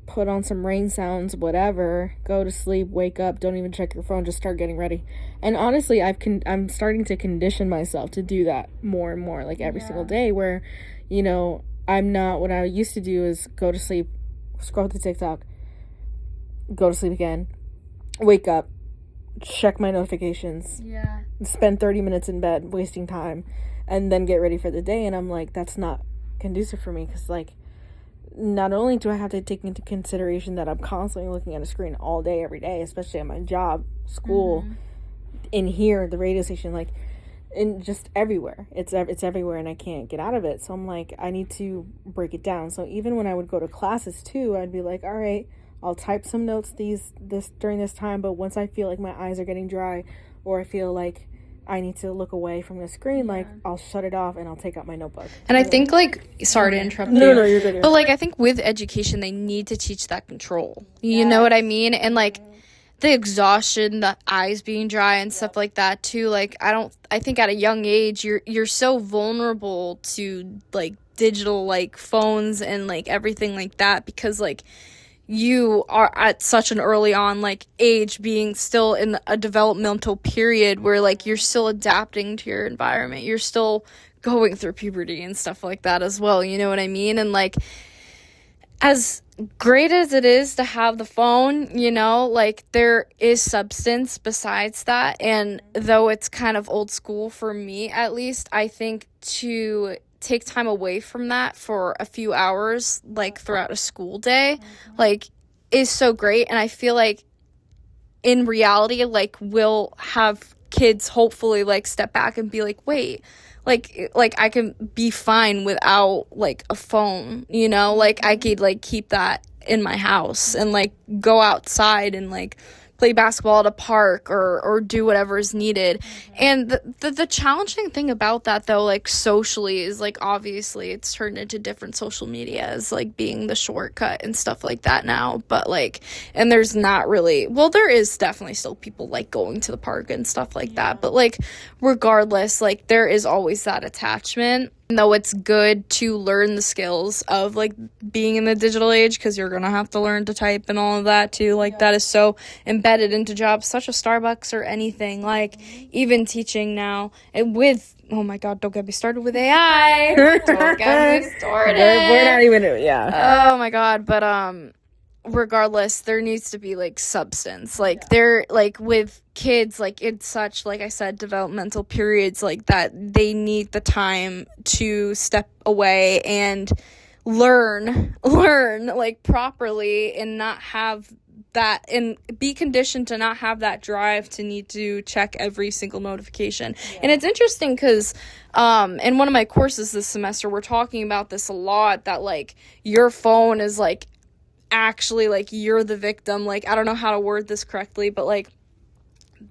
put on some rain sounds, whatever, go to sleep, wake up, don't even check your phone, just start getting ready. And honestly, I'm starting to condition myself to do that more and more, like every single day, where, you know, I'm not, what I used to do is go to sleep, scroll through TikTok, go to sleep again, wake up, check my notifications, spend 30 minutes in bed wasting time, and then get ready for the day. And I'm like, that's not conducive for me, because like not only do I have to take into consideration that I'm constantly looking at a screen all day every day, especially at my job, school, in here, the radio station, like in just everywhere, it's everywhere, and I can't get out of it. So I'm like, I need to break it down. So even when I would go to classes too, I'd be like, all right, I'll type some notes during this time, but once I feel like my eyes are getting dry, or I feel like I need to look away from the screen, like, I'll shut it off and I'll take out my notebook. And I think, like, sorry to interrupt you. No, you're good. But, like, I think with education, they need to teach that control. You know what I mean? And, like, the exhaustion, the eyes being dry and stuff like that, too. Like, I think at a young age, you're so vulnerable to, like, digital, like, phones and, like, everything like that because, like, you are at such an early on like age, being still in a developmental period where like you're still adapting to your environment, you're still going through puberty and stuff like that as well, you know what I mean? And like, as great as it is to have the phone, you know, like there is substance besides that. And though it's kind of old school for me, at least, I think to take time away from that for a few hours, like throughout a school day, like is so great. And I feel like in reality, like we'll have kids hopefully like step back and be like, wait, like I can be fine without like a phone, you know, like I could like keep that in my house and like go outside and like play basketball at a park or do whatever is needed. And the challenging thing about that though, like socially, is like obviously it's turned into different social media as like being the shortcut and stuff like that now. But like, and there's not really, well, there is definitely still people like going to the park and stuff like that. But like regardless, like there is always that attachment. Though it's good to learn the skills of like being in the digital age, because you're gonna have to learn to type and all of that too, like that is so embedded into jobs such as Starbucks or anything, like even teaching now. And with, oh my god, don't get me started with AI. Don't get me started. We're not even, oh my god. But regardless, there needs to be like substance, like there, like with kids, like it's such, like I said, developmental periods like that, they need the time to step away and learn like properly and not have that, and be conditioned to not have that drive to need to check every single notification. And it's interesting because in one of my courses this semester, we're talking about this a lot, that like your phone is like actually like you're the victim. Like I don't know how to word this correctly, but like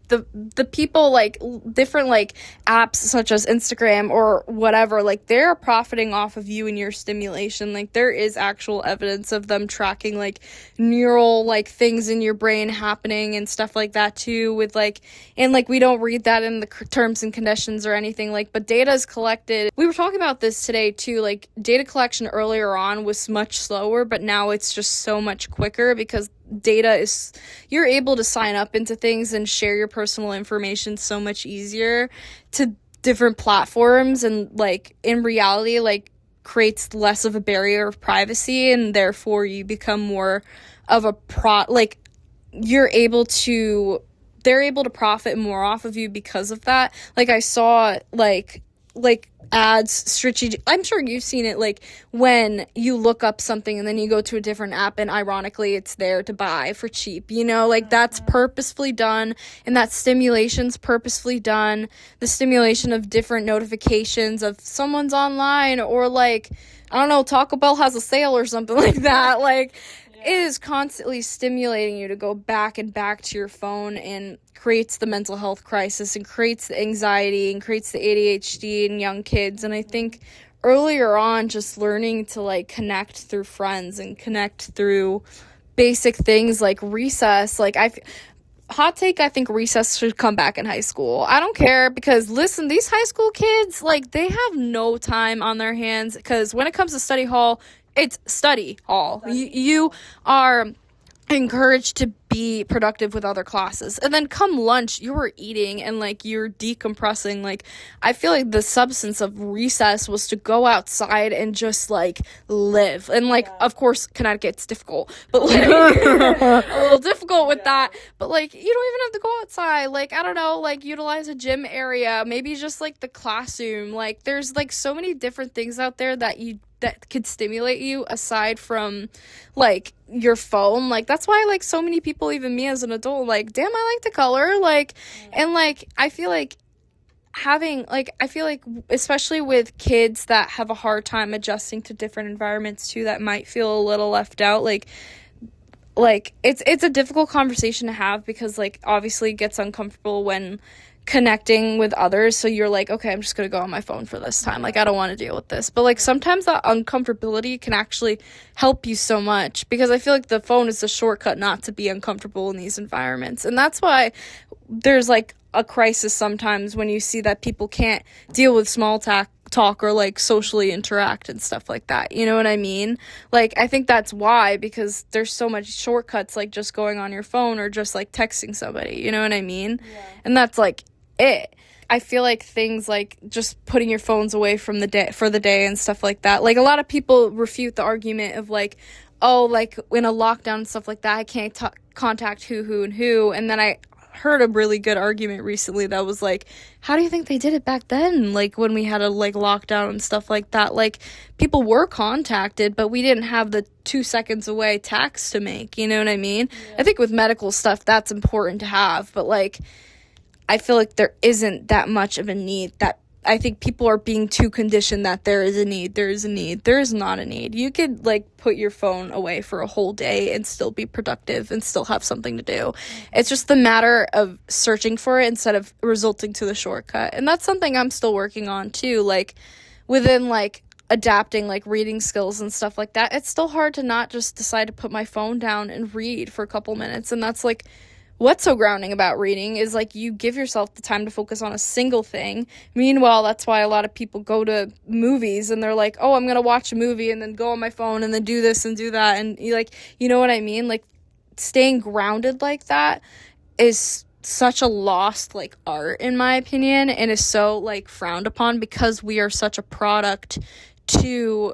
the people, like different like apps such as Instagram or whatever, like they're profiting off of you and your stimulation. Like there is actual evidence of them tracking like neural like things in your brain happening and stuff like that too, with like, and like we don't read that in the terms and conditions or anything, like, but data is collected. We were talking about this today too, like data collection earlier on was much slower, but now it's just so much quicker because data is, you're able to sign up into things and share your personal information so much easier to different platforms, and like in reality like creates less of a barrier of privacy, and therefore you become more of a like they're able to profit more off of you because of that. Like I saw like ads strategic, I'm sure you've seen it, like when you look up something and then you go to a different app and ironically it's there to buy for cheap, you know, like that's purposefully done, and that stimulation's purposefully done, the stimulation of different notifications of someone's online, or like I don't know, Taco Bell has a sale or something like that. Like it is constantly stimulating you to go back and back to your phone, and creates the mental health crisis and creates the anxiety and creates the ADHD in young kids. And I think earlier on, just learning to like connect through friends and connect through basic things like recess, like hot take, I think recess should come back in high school. I don't care, because listen, these high school kids, like they have no time on their hands, because when it comes to study hall, it's study hall. You are encouraged to be productive with other classes, and then come lunch you're eating and like you're decompressing. Like I feel like the substance of recess was to go outside and just like live, and like of course Connecticut's difficult, but like a little difficult with that, but like you don't even have to go outside. Like I don't know, like utilize a gym area, maybe just like the classroom. Like there's like so many different things out there that could stimulate you aside from like your phone. Like that's why like so many people, even me as an adult, like damn, I like to color, like and like I feel like especially with kids that have a hard time adjusting to different environments too, that might feel a little left out, like it's a difficult conversation to have, because like obviously it gets uncomfortable when connecting with others, so you're like, okay, I'm just gonna go on my phone for this time, like I don't want to deal with this. But like sometimes that uncomfortability can actually help you so much, because I feel like the phone is a shortcut not to be uncomfortable in these environments. And that's why there's like a crisis sometimes when you see that people can't deal with small talk or like socially interact and stuff like that, you know what I mean? Like I think that's why, because there's so much shortcuts, like just going on your phone or just like texting somebody, you know what I mean? And that's like it. I feel like things like just putting your phones away from the day for the day and stuff like that, like a lot of people refute the argument of like, oh, like in a lockdown and stuff like that, I can't contact who, and then I heard a really good argument recently that was like, how do you think they did it back then, like when we had a like lockdown and stuff like that? Like people were contacted, but we didn't have the 2 seconds away text to make, you know what I mean? I think with medical stuff that's important to have, but like I feel like there isn't that much of a need. That I think people are being too conditioned that there is a need. There is not a need. You could like put your phone away for a whole day and still be productive and still have something to do. It's just the matter of searching for it instead of resulting to the shortcut. And that's something I'm still working on too. Like within like adapting like reading skills and stuff like that, it's still hard to not just decide to put my phone down and read for a couple minutes. And that's like what's so grounding about reading is like you give yourself the time to focus on a single thing. Meanwhile, that's why a lot of people go to movies and they're like, oh, I'm gonna watch a movie and then go on my phone and then do this and do that, and you know what I mean? Like staying grounded like that is such a lost like art in my opinion, and is so like frowned upon because we are such a product to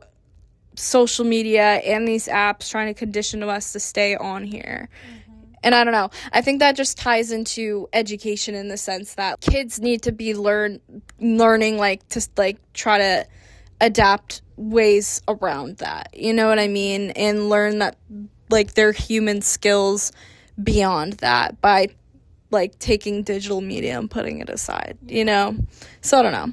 social media and these apps trying to condition us to stay on here. And I don't know, I think that just ties into education in the sense that kids need to be learning like to like try to adapt ways around that, you know what I mean? And learn that like their human skills beyond that by like taking digital media and putting it aside, you know? So I don't know.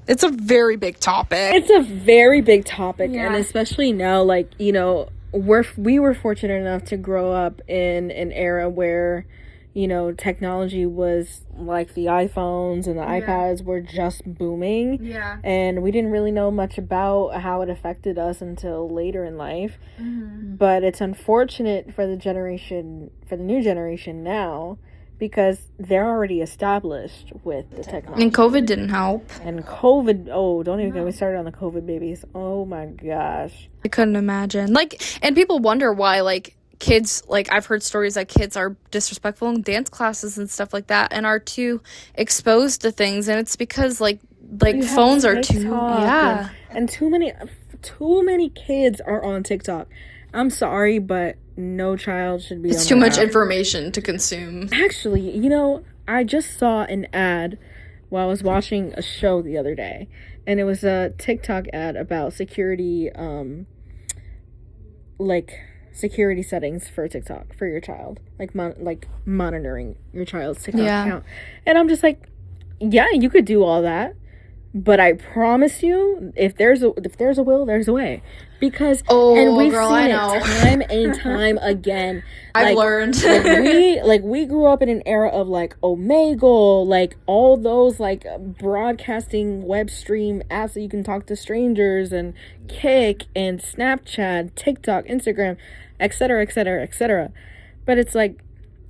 It's a very big topic. It's a very big topic, and especially now, like, you know, we were fortunate enough to grow up in an era where, you know, technology was like the iPhones and the iPads were just booming. And we didn't really know much about how it affected us until later in life. But it's unfortunate for the new generation now, because they're already established with the technology. And COVID didn't help. And COVID, don't even get me started on the COVID babies. Oh my gosh. I couldn't imagine. Like, and people wonder why, like, kids, like, I've heard stories that kids are disrespectful in dance classes and stuff like that and are too exposed to things. And it's because, like phones are too, And too many kids are on TikTok. I'm sorry, but no child should be on It's too much information to consume. Actually, you know, I just saw an ad while I was watching a show the other day, and it was a TikTok ad about security, security settings for TikTok for your child, like monitoring your child's TikTok account. And I'm just like, yeah, you could do all that, but I promise you, if there's a will, there's a way. Because and we've seen it time and time again. I've learned. we grew up in an era of like Omegle, like all those like broadcasting web stream apps that you can talk to strangers, and Kik and Snapchat, TikTok, Instagram, etc., etc., etc. But it's like,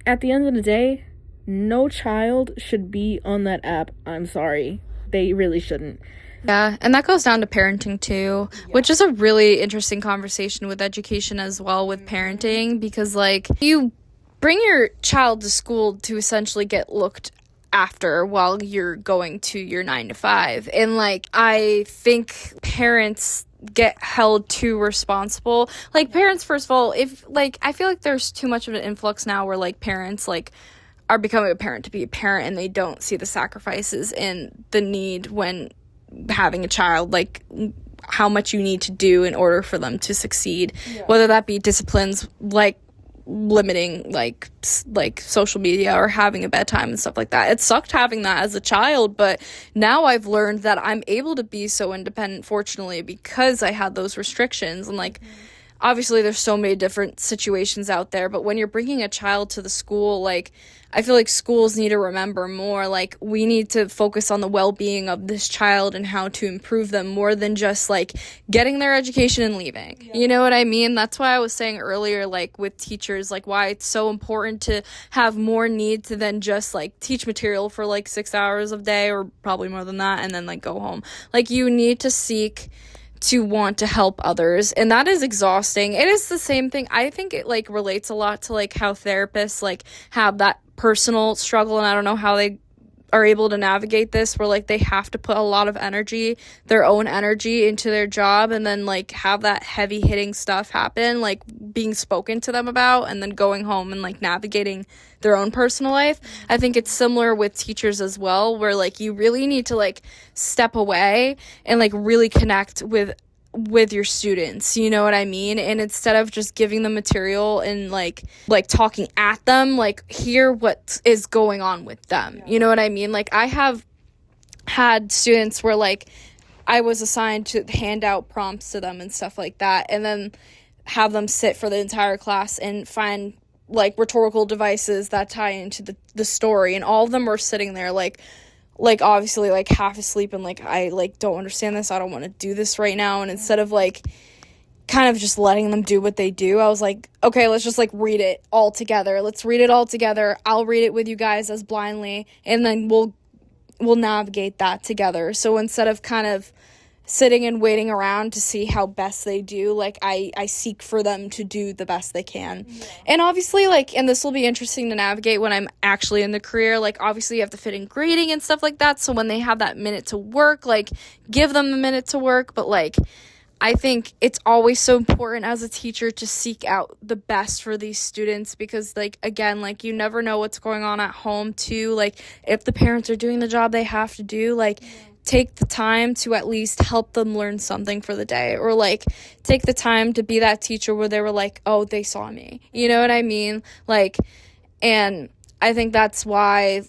at the end of the day, no child should be on that app. I'm sorry. They really shouldn't. Yeah, and that goes down to parenting too, which is a really interesting conversation with education as well, with parenting, because like you bring your child to school to essentially get looked after while you're going to your 9 to 5, and like I think parents get held too responsible. Like parents, first of all, if like I feel like there's too much of an influx now where like parents like are becoming a parent to be a parent, and they don't see the sacrifices and the need when having a child, like how much you need to do in order for them to succeed, whether that be disciplines like limiting like social media or having a bedtime and stuff like that. It sucked having that as a child, but now I've learned that I'm able to be so independent, fortunately, because I had those restrictions. And like obviously there's so many different situations out there, but when you're bringing a child to the school, like, I feel like schools need to remember more, like, we need to focus on the well-being of this child and how to improve them more than just, like, getting their education and leaving. Yeah. You know what I mean? That's why I was saying earlier, like, with teachers, like, why it's so important to have more need to then just, like, teach material for, like, 6 hours a day, or probably more than that, and then, like, go home. Like, you need to seek to want to help others, and that is exhausting. It is the same thing. I think it, like, relates a lot to, like, how therapists, like, have that personal struggle, and I don't know how they are able to navigate this, where, like, they have to put a lot of energy, their own energy, into their job, and then, like, have that heavy hitting stuff happen, like being spoken to them about, and then going home and, like, navigating their own personal life. I think it's similar with teachers as well, where, like, you really need to, like, step away and, like, really connect with your students, you know what I mean? And instead of just giving them material and like talking at them, like, hear what is going on with them. Yeah. You know what I mean? Like, I have had students where, like, I was assigned to hand out prompts to them and stuff like that, and then have them sit for the entire class and find, like, rhetorical devices that tie into the story, and all of them were sitting there like obviously, like, half asleep, and, like, I, like, don't understand this, I don't want to do this right now. And instead of, like, kind of just letting them do what they do, I was like, okay, let's just, like, read it all together. Let's read it all together. I'll read it with you guys as blindly, and then we'll navigate that together. So instead of kind of sitting and waiting around to see how best they do, like, I seek for them to do the best they can. Yeah. And obviously, like, and this will be interesting to navigate when I'm actually in the career, like, obviously you have to fit in grading and stuff like that, so when they have that minute to work, like, give them the minute to work. But, like, I think it's always so important as a teacher to seek out the best for these students, because, like, again, like, you never know what's going on at home too. Like, if the parents are doing the job they have to do, like, take the time to at least help them learn something for the day, or, like, take the time to be that teacher where they were like, oh, they saw me, you know what I mean? Like, and I think that's why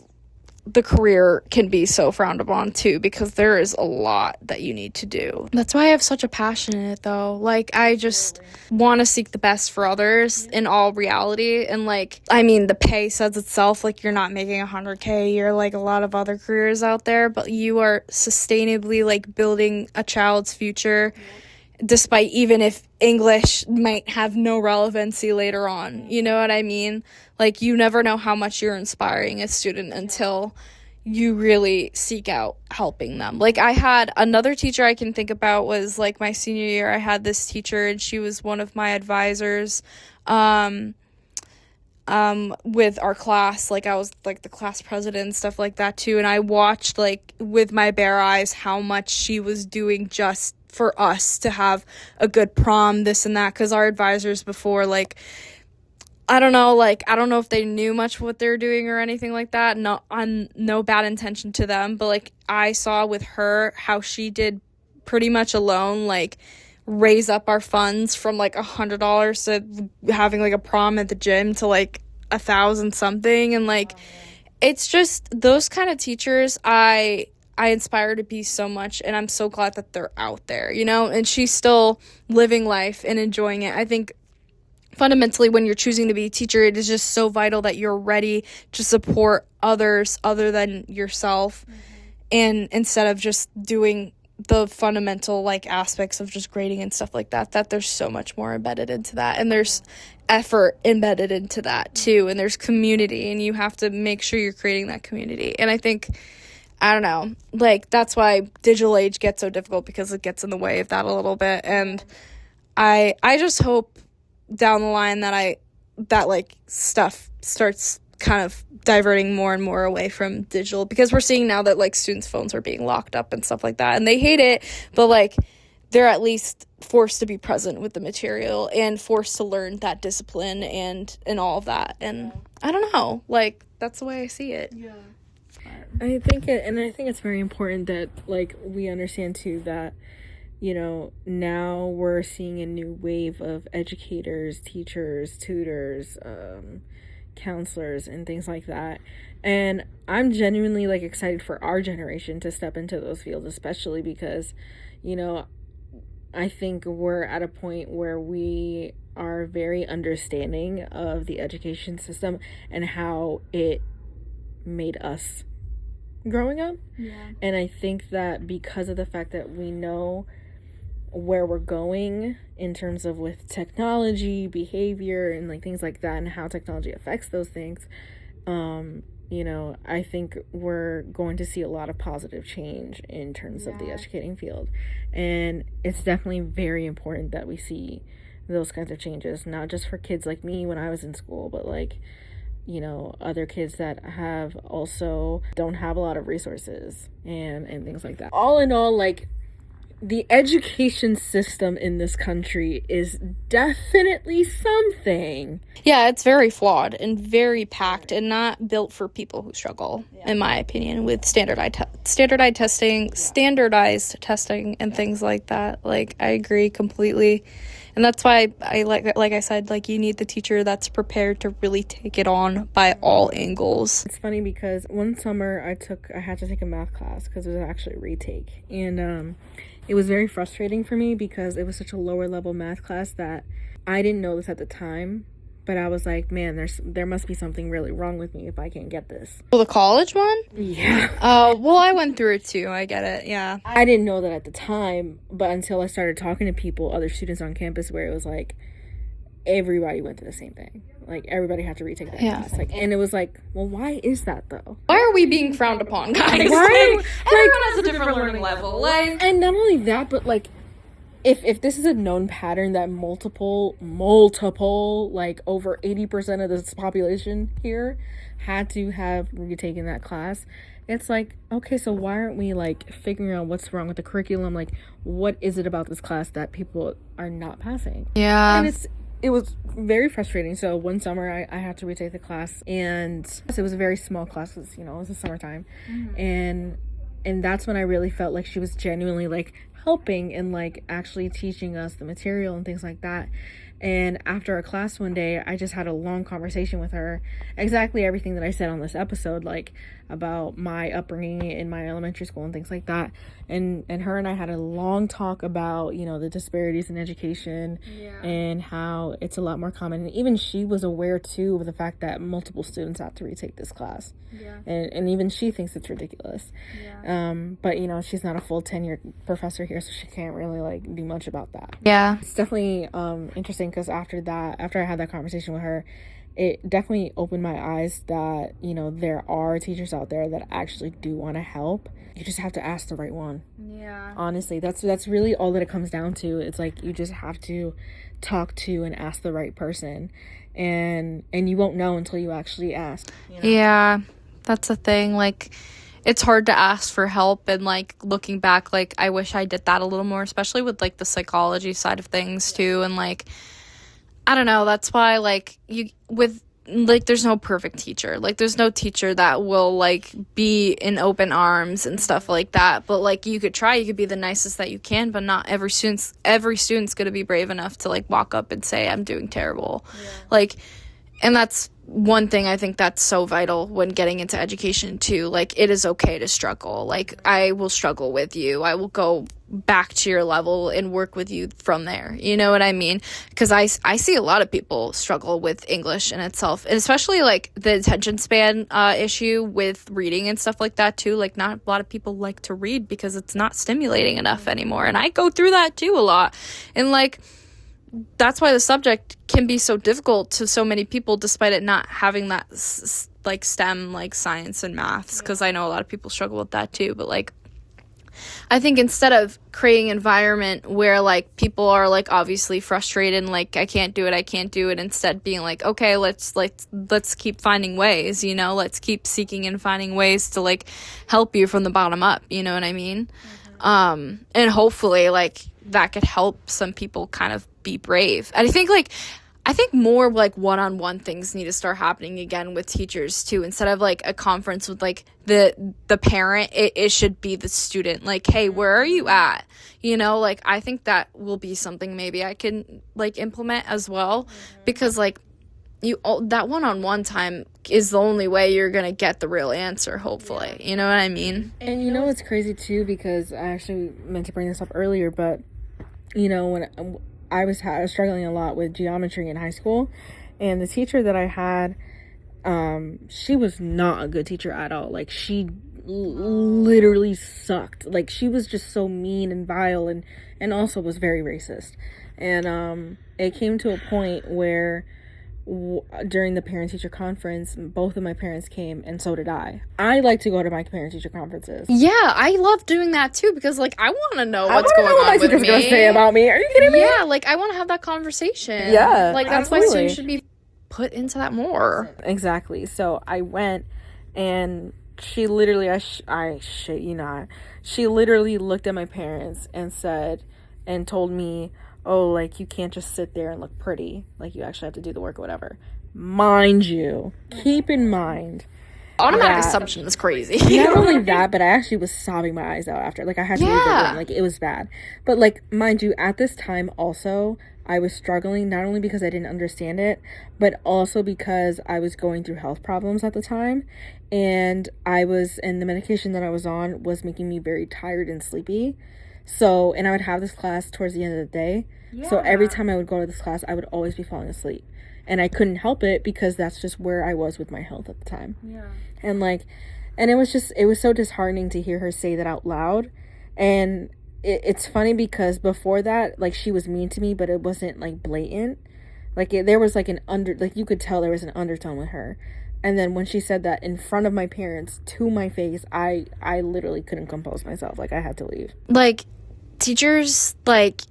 the career can be so frowned upon too, because there is a lot that you need to do. That's why I have such a passion in it, though. Like, I just want to seek the best for others in all reality. And, like, I mean, the pay says itself. Like, you're not making $100K a year like a lot of other careers out there, but you are sustainably, like, building a child's future, despite even if English might have no relevancy later on. You know what I mean? Like, you never know how much you're inspiring a student until you really seek out helping them. Like, I had another teacher I can think about was, like, my senior year. I had this teacher, and she was one of my advisors with our class. Like, I was, like, the class president and stuff like that too, and I watched, like, with my bare eyes how much she was doing just for us to have a good prom, this and that, because our advisors before, like, I don't know if they knew much what they were doing or anything like that. No bad intention to them, but, like, I saw with her how she did pretty much alone, like, raise up our funds from, like, $100 to having, like, a prom at the gym to, like, 1,000 something. And, like, it's just those kind of teachers I inspire to be so much, and I'm so glad that they're out there, you know, and she's still living life and enjoying it. I think fundamentally, when you're choosing to be a teacher, it is just so vital that you're ready to support others other than yourself. Mm-hmm. And instead of just doing the fundamental, like, aspects of just grading and stuff like that there's so much more embedded into that, and there's effort embedded into that too, and there's community, and you have to make sure you're creating that community. And I think, I don't know, like, that's why digital age gets so difficult, because it gets in the way of that a little bit. And I just hope down the line that like, stuff starts kind of diverting more and more away from digital, because we're seeing now that, like, students' phones are being locked up and stuff like that, and they hate it, but, like, they're at least forced to be present with the material and forced to learn that discipline and all of that. And I don't know, like, that's the way I see it. Yeah. I think it's very important that, like, we understand too that, you know, now we're seeing a new wave of educators, teachers, tutors, counselors, and things like that. And I'm genuinely, like, excited for our generation to step into those fields, especially because, you know, I think we're at a point where we are very understanding of the education system and how it made us growing up. Yeah. And I think that because of the fact that we know where we're going in terms of with technology, behavior, and like things like that, and how technology affects those things, you know, I think we're going to see a lot of positive change in terms of the educating field. And it's definitely very important that we see those kinds of changes, not just for kids like me when I was in school, but like, you know, other kids that have also don't have a lot of resources and things like that. All in all, like, the education system in this country is definitely something. Yeah, it's very flawed and very packed and not built for people who struggle, in my opinion, with standardized testing and things like that. Like, I agree completely. And that's why I like I said, like, you need the teacher that's prepared to really take it on by all angles. It's funny because one summer I had to take a math class because it was actually a retake. And it was very frustrating for me because it was such a lower level math class that I didn't know this at the time. But I was like, man, there must be something really wrong with me if I can't get this. Well, the college one? Yeah. Oh, well, I went through it too. I get it. Yeah. I didn't know that at the time, but until I started talking to people, other students on campus, where it was like everybody went through the same thing. Like, everybody had to retake that class. Like, and it was like, well, why is that though? Why are we being frowned upon, guys? Why? Like, everyone has a different learning level. Like, and not only that, but like, if this is a known pattern that multiple, like over 80% of the population here had to have retaken that class, it's like, okay, so why aren't we like figuring out what's wrong with the curriculum? Like, what is it about this class that people are not passing? yeah. And it was very frustrating. So one summer I had to retake the class, and it was a very small class, you know, it was the summertime. And that's when I really felt like she was genuinely like helping and like actually teaching us the material and things like that. And after a class one day, I just had a long conversation with her, exactly everything that I said on this episode, like about my upbringing in my elementary school and things like that. And her and I had a long talk about, you know, the disparities in education and how it's a lot more common. And even she was aware too of the fact that multiple students had to retake this class. And even she thinks it's ridiculous. But, you know, she's not a full tenured professor here, so she can't really like do much about that. Yeah. It's definitely interesting because after I had that conversation with her, it definitely opened my eyes that, you know, there are teachers out there that actually do want to help. You just have to ask the right one. Yeah. Honestly, that's really all that it comes down to. It's like you just have to talk to and ask the right person, and you won't know until you actually ask. You know? Yeah, that's the thing. Like, it's hard to ask for help, and like looking back, like I wish I did that a little more, especially with like the psychology side of things too. And like, I don't know, that's why like there's no perfect teacher. Like, there's no teacher that will like be in open arms and stuff like that. But like, you could be the nicest that you can, but not every student's going to be brave enough to like walk up and say, I'm doing terrible. Like, and that's one thing I think that's so vital when getting into education too. Like, it is okay to struggle. Like, I will struggle with you. I will go back to your level and work with you from there. You know what I mean? Because I see a lot of people struggle with English in itself, and especially like the attention span issue with reading and stuff like that too. Like, not a lot of people like to read because it's not stimulating enough anymore. And I go through that too a lot. And like, that's why the subject can be so difficult to so many people, despite it not having that like STEM, like science and maths, because I know a lot of people struggle with that too. But like, I think instead of creating an environment where like people are like obviously frustrated and like I can't do it, instead being like, okay, let's keep finding ways, you know, let's keep seeking and finding ways to like help you from the bottom up, you know what I mean? And hopefully like that could help some people kind of be brave. And I think more like one-on-one things need to start happening again with teachers too. Instead of like a conference with like the parent, it should be the student. Like, hey, where are you at? You know, like, I think that will be something maybe I can like implement as well, because like that one-on-one time is the only way you're gonna get the real answer, hopefully. You know what I mean? And you know what's crazy too, because I actually meant to bring this up earlier, but you know, when I was struggling a lot with geometry in high school, and the teacher that I had, she was not a good teacher at all. Like, she literally sucked. Like, she was just so mean and vile, and also was very racist. And it came to a point where during the parent-teacher conference, both of my parents came, and so did I. I like to go to my parent-teacher conferences. Yeah, I love doing that too, because like I want to know what's going on what my with teacher's me. gonna say about me. Are you kidding me? Yeah, like I want to have that conversation. Yeah, like that's absolutely. why students should be put into that more. Exactly. So I went, and she literally, I shit you not, she literally looked at my parents and said, and told me, oh, like, you can't just sit there and look pretty. Like, you actually have to do the work or whatever. Mind you, keep in mind, Automatic assumption is crazy. Not only that, but I actually was sobbing my eyes out after. Like, I had to leave the room. Like, it was bad. But, like, mind you, at this time also, I was struggling, not only because I didn't understand it, but also because I was going through health problems at the time. And the medication that I was on was making me very tired and sleepy. So, and I would have this class towards the end of the day. Yeah. So every time I would go to this class, I would always be falling asleep. And I couldn't help it because that's just where I was with my health at the time. Yeah. And it was so disheartening to hear her say that out loud. And it's funny because before that, like, she was mean to me, but it wasn't like blatant. Like, there was like you could tell there was an undertone with her. And then when she said that in front of my parents to my face, I literally couldn't compose myself. Like, I had to leave. Like, teachers, like,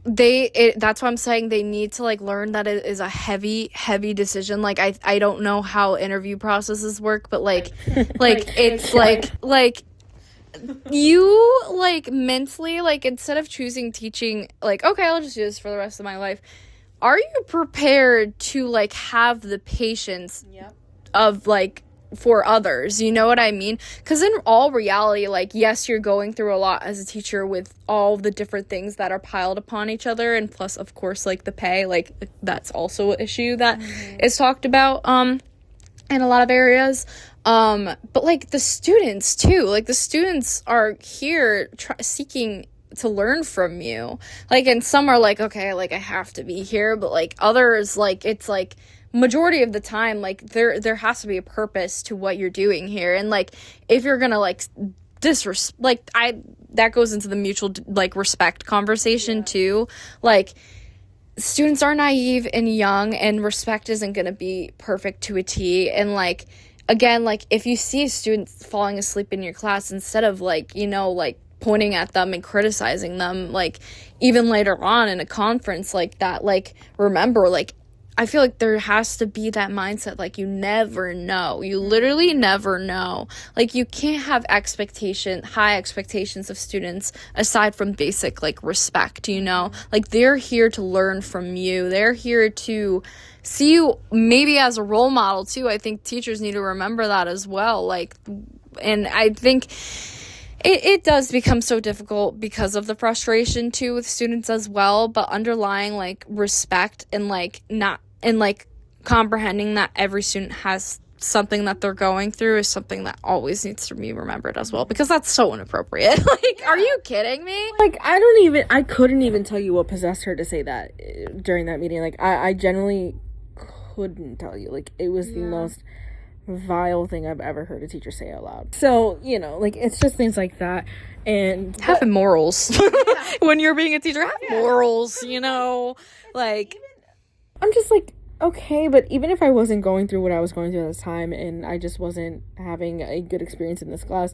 that's why I'm saying they need to, like, learn that it is a heavy decision. Like, I don't know how interview processes work, but, like, it's, like, you, like, mentally, like, instead of choosing teaching, like, okay, I'll just do this for the rest of my life, are you prepared to, like, have the patience of, like, for others, you know what I mean? Because in all reality, like, yes, you're going through a lot as a teacher with all the different things that are piled upon each other, and plus, of course, like, the pay, like, that's also an issue that is talked about in a lot of areas. But, like, the students too, like, the students are here seeking to learn from you, like, and some are like, okay, like, I have to be here, but, like, others, like, it's like majority of the time, like, there has to be a purpose to what you're doing here. And, like, if you're gonna, like, that goes into the mutual, like, respect conversation too. Like, students are naive and young, and respect isn't gonna be perfect to a T. And, like, again, like, if you see students falling asleep in your class, instead of, like, you know, like, pointing at them and criticizing them, like, even later on in a conference like that, like, remember, like, I feel like there has to be that mindset, like, you never know. You literally never know. Like, you can't have high expectations of students aside from basic, like, respect, you know? Like, they're here to learn from you. They're here to see you maybe as a role model, too. I think teachers need to remember that as well. Like, and I think it does become so difficult because of the frustration, too, with students as well. But underlying, like, respect and, like, comprehending that every student has something that they're going through is something that always needs to be remembered as well, because that's so inappropriate. Like, are you kidding me? Like, I couldn't even tell you what possessed her to say that during that meeting. Like, I generally couldn't tell you. Like, it was the most vile thing I've ever heard a teacher say out loud. So, you know, like, it's just things like that. And having morals. When you're being a teacher, have morals, you know? Like, I'm just like, okay, but even if I wasn't going through what I was going through at the time, and I just wasn't having a good experience in this class,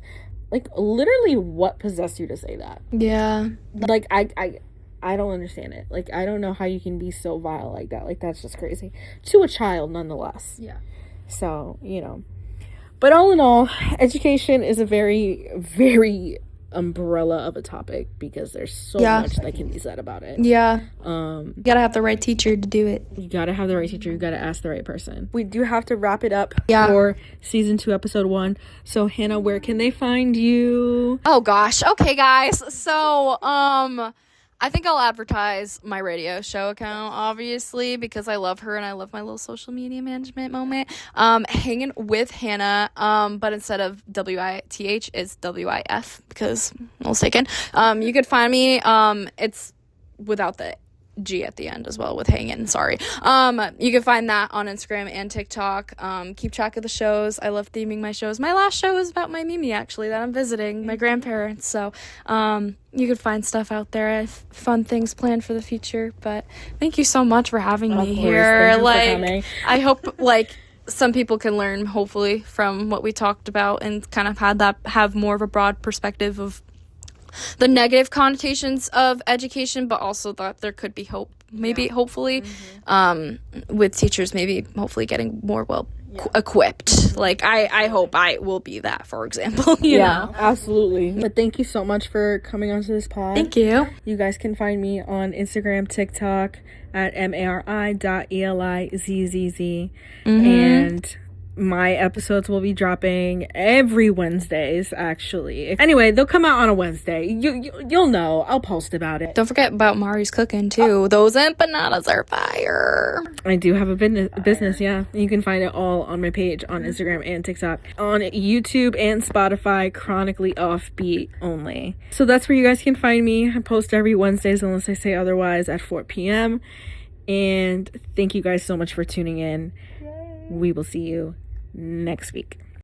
like, literally, what possessed you to say that? Yeah. Like, I don't understand it. Like, I don't know how you can be so vile like that. Like, that's just crazy. To a child, nonetheless. Yeah. So, you know. But all in all, education is a very, very umbrella of a topic, because there's so much that can be said about it. Yeah. You gotta have the right teacher to do it. You gotta have the right teacher. You gotta ask the right person. We do have to wrap it up for season 2, episode 1. So, Hannah, where can they find you? Oh gosh. Okay, guys. So, I think I'll advertise my radio show account, obviously, because I love her and I love my little social media management moment. Hanging with Hannah, but instead of WITH, it's WIF, because I was taken. You could find me, it's without the G at the end as well, with Hangin. Sorry. You can find that on Instagram and TikTok. Keep track of the shows. I love theming my shows. My last show is about my Mimi, actually, that I'm visiting, my grandparents. So you can find stuff out there. I have fun things planned for the future. But thank you so much for having me here. Thank you for coming. I hope some people can learn, hopefully, from what we talked about, and kind of have more of a broad perspective of the negative connotations of education, but also that there could be hope, maybe, hopefully, with teachers maybe hopefully getting more equipped. Like I hope I will be that, for example. You know? Absolutely. But thank you so much for coming onto this pod. Thank you. You guys can find me on Instagram, TikTok at mari.elizz, and my episodes will be dropping every Wednesdays, actually. Anyway, they'll come out on a Wednesday. You'll know. I'll post about it. Don't forget about Mari's cooking too. Those empanadas are fire. I do have a business, yeah. You can find it all on my page on Instagram and TikTok. On YouTube and Spotify, Chronically Offbeat only. So that's where you guys can find me. I post every Wednesdays unless I say otherwise at 4 p.m. And thank you guys so much for tuning in. We will see you next week.